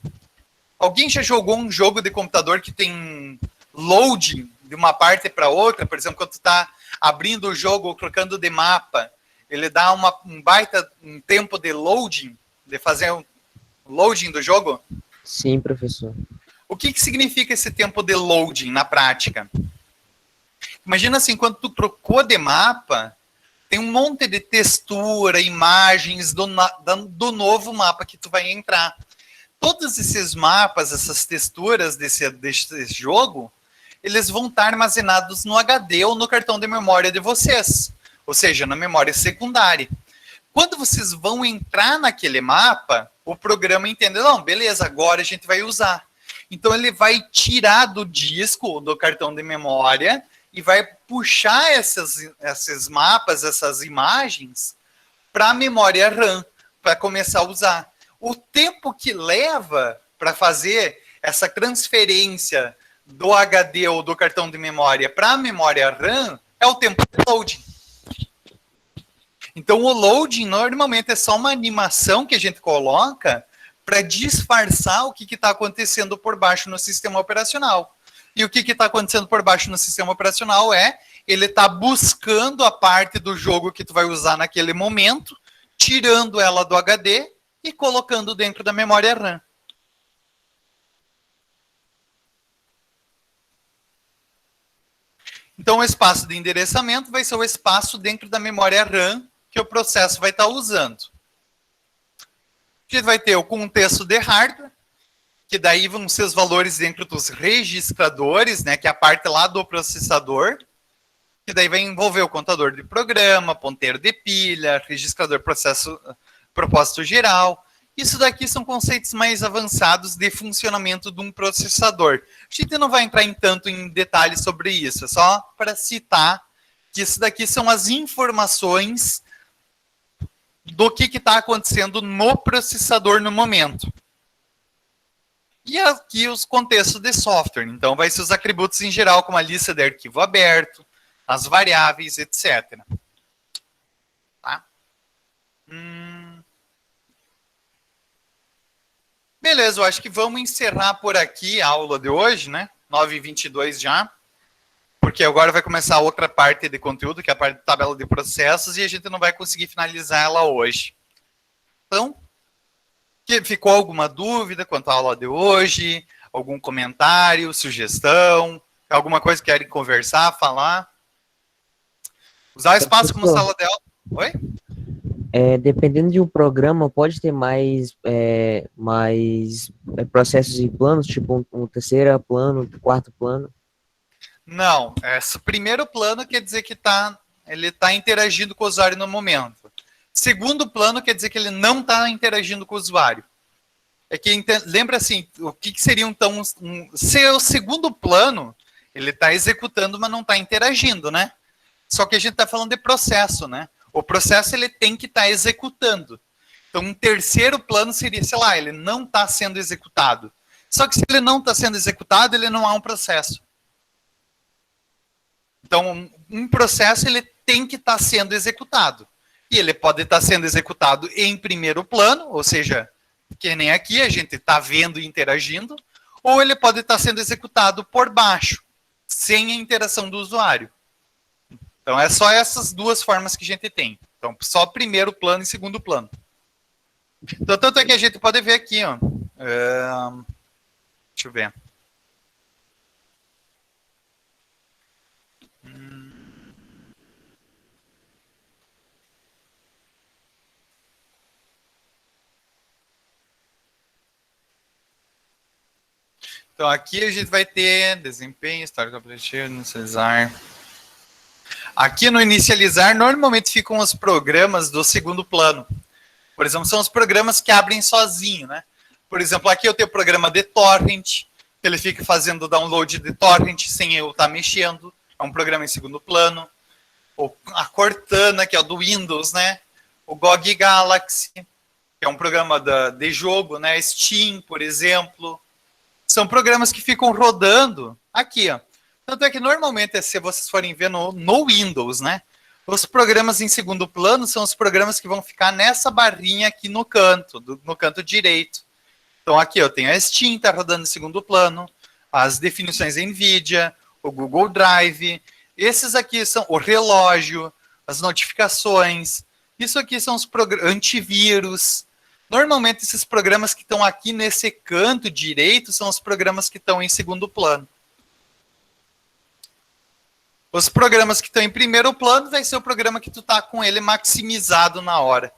Alguém já jogou um jogo de computador que tem loading de uma parte para outra? Por exemplo, quando tu está abrindo o jogo ou trocando de mapa, ele dá um tempo de loading, de fazer um loading do jogo? Sim, professor. O que significa esse tempo de loading na prática? Imagina assim, quando tu trocou de mapa, tem um monte de textura, imagens do novo mapa que tu vai entrar. Todos esses mapas, essas texturas desse jogo, eles vão estar armazenados no HD ou no cartão de memória de vocês, ou seja, na memória secundária. Quando vocês vão entrar naquele mapa, o programa entende, não, beleza, agora a gente vai usar. Então ele vai tirar do disco, do cartão de memória, e vai puxar esses mapas, essas imagens, para a memória RAM, para começar a usar. O tempo que leva para fazer essa transferência do HD ou do cartão de memória para a memória RAM é o tempo de loading. Então, o loading normalmente é só uma animação que a gente coloca para disfarçar o que está acontecendo por baixo no sistema operacional. E o que está acontecendo por baixo no sistema operacional é ele está buscando a parte do jogo que tu vai usar naquele momento, tirando ela do HD e colocando dentro da memória RAM. Então, o espaço de endereçamento vai ser o espaço dentro da memória RAM que o processo vai estar usando. A gente vai ter o contexto de hardware, que daí vão ser os valores dentro dos registradores, né, que é a parte lá do processador, que daí vai envolver o contador de programa, ponteiro de pilha, registrador propósito geral. Isso daqui são conceitos mais avançados de funcionamento de um processador. A gente não vai entrar tanto em detalhes sobre isso, é só para citar que isso daqui são as informações do que está acontecendo no processador no momento. E aqui os contextos de software. Então, vai ser os atributos em geral, como a lista de arquivo aberto, as variáveis, etc. Tá? Beleza, eu acho que vamos encerrar por aqui a aula de hoje, né? 9h22 já. Porque agora vai começar outra parte de conteúdo, que é a parte de tabela de processos, e a gente não vai conseguir finalizar ela hoje. Então, ficou alguma dúvida quanto à aula de hoje? Algum comentário, sugestão? Alguma coisa que querem conversar, falar? Usar o espaço como sala de aula. Oi? Dependendo de um programa, pode ter mais processos e planos, tipo um terceiro plano, um quarto plano? Não, esse primeiro plano quer dizer que ele está interagindo com o usuário no momento. Segundo plano quer dizer que ele não está interagindo com o usuário. É que lembra assim, o que seria então o segundo plano, ele está executando, mas não está interagindo, né? Só que a gente está falando de processo, né? O processo ele tem que estar executando. Então, um terceiro plano seria, sei lá, ele não está sendo executado. Só que se ele não está sendo executado, ele não há um processo. Então, um processo ele tem que estar sendo executado. E ele pode estar sendo executado em primeiro plano, ou seja, que nem aqui a gente está vendo e interagindo, ou ele pode estar sendo executado por baixo, sem a interação do usuário. Então, é só essas duas formas que a gente tem. Então, só primeiro plano e segundo plano. Então, tanto é que a gente pode ver aqui, ó. Deixa eu ver. Então, aqui a gente vai ter desempenho, histórico aplicativo, inicializar. Aqui no inicializar, normalmente ficam os programas do segundo plano. Por exemplo, são os programas que abrem sozinho, né? Por exemplo, aqui eu tenho o programa de torrent, que ele fica fazendo download de torrent sem eu estar mexendo. É um programa em segundo plano. A Cortana, que é o do Windows, né? O GOG Galaxy, que é um programa de jogo, né? Steam, por exemplo. São programas que ficam rodando aqui, ó. Tanto é que normalmente, se vocês forem ver no Windows, né? Os programas em segundo plano são os programas que vão ficar nessa barrinha aqui no canto, no canto direito. Então aqui eu tenho a Steam, está rodando em segundo plano, as definições NVIDIA, o Google Drive, esses aqui são o relógio, as notificações, isso aqui são os antivírus. Normalmente esses programas que estão aqui nesse canto direito são os programas que estão em segundo plano. Os programas que estão em primeiro plano vai ser o programa que tu está com ele maximizado na hora.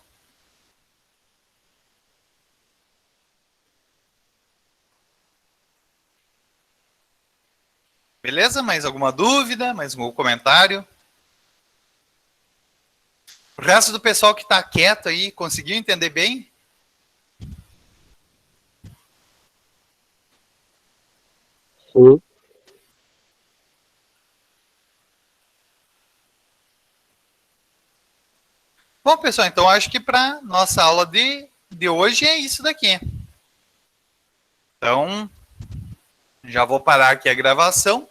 Beleza? Mais alguma dúvida? Mais algum comentário? O resto do pessoal que está quieto aí, conseguiu entender bem? Sim. Bom, pessoal, então acho que para nossa aula de hoje é isso daqui. Então, já vou parar aqui a gravação.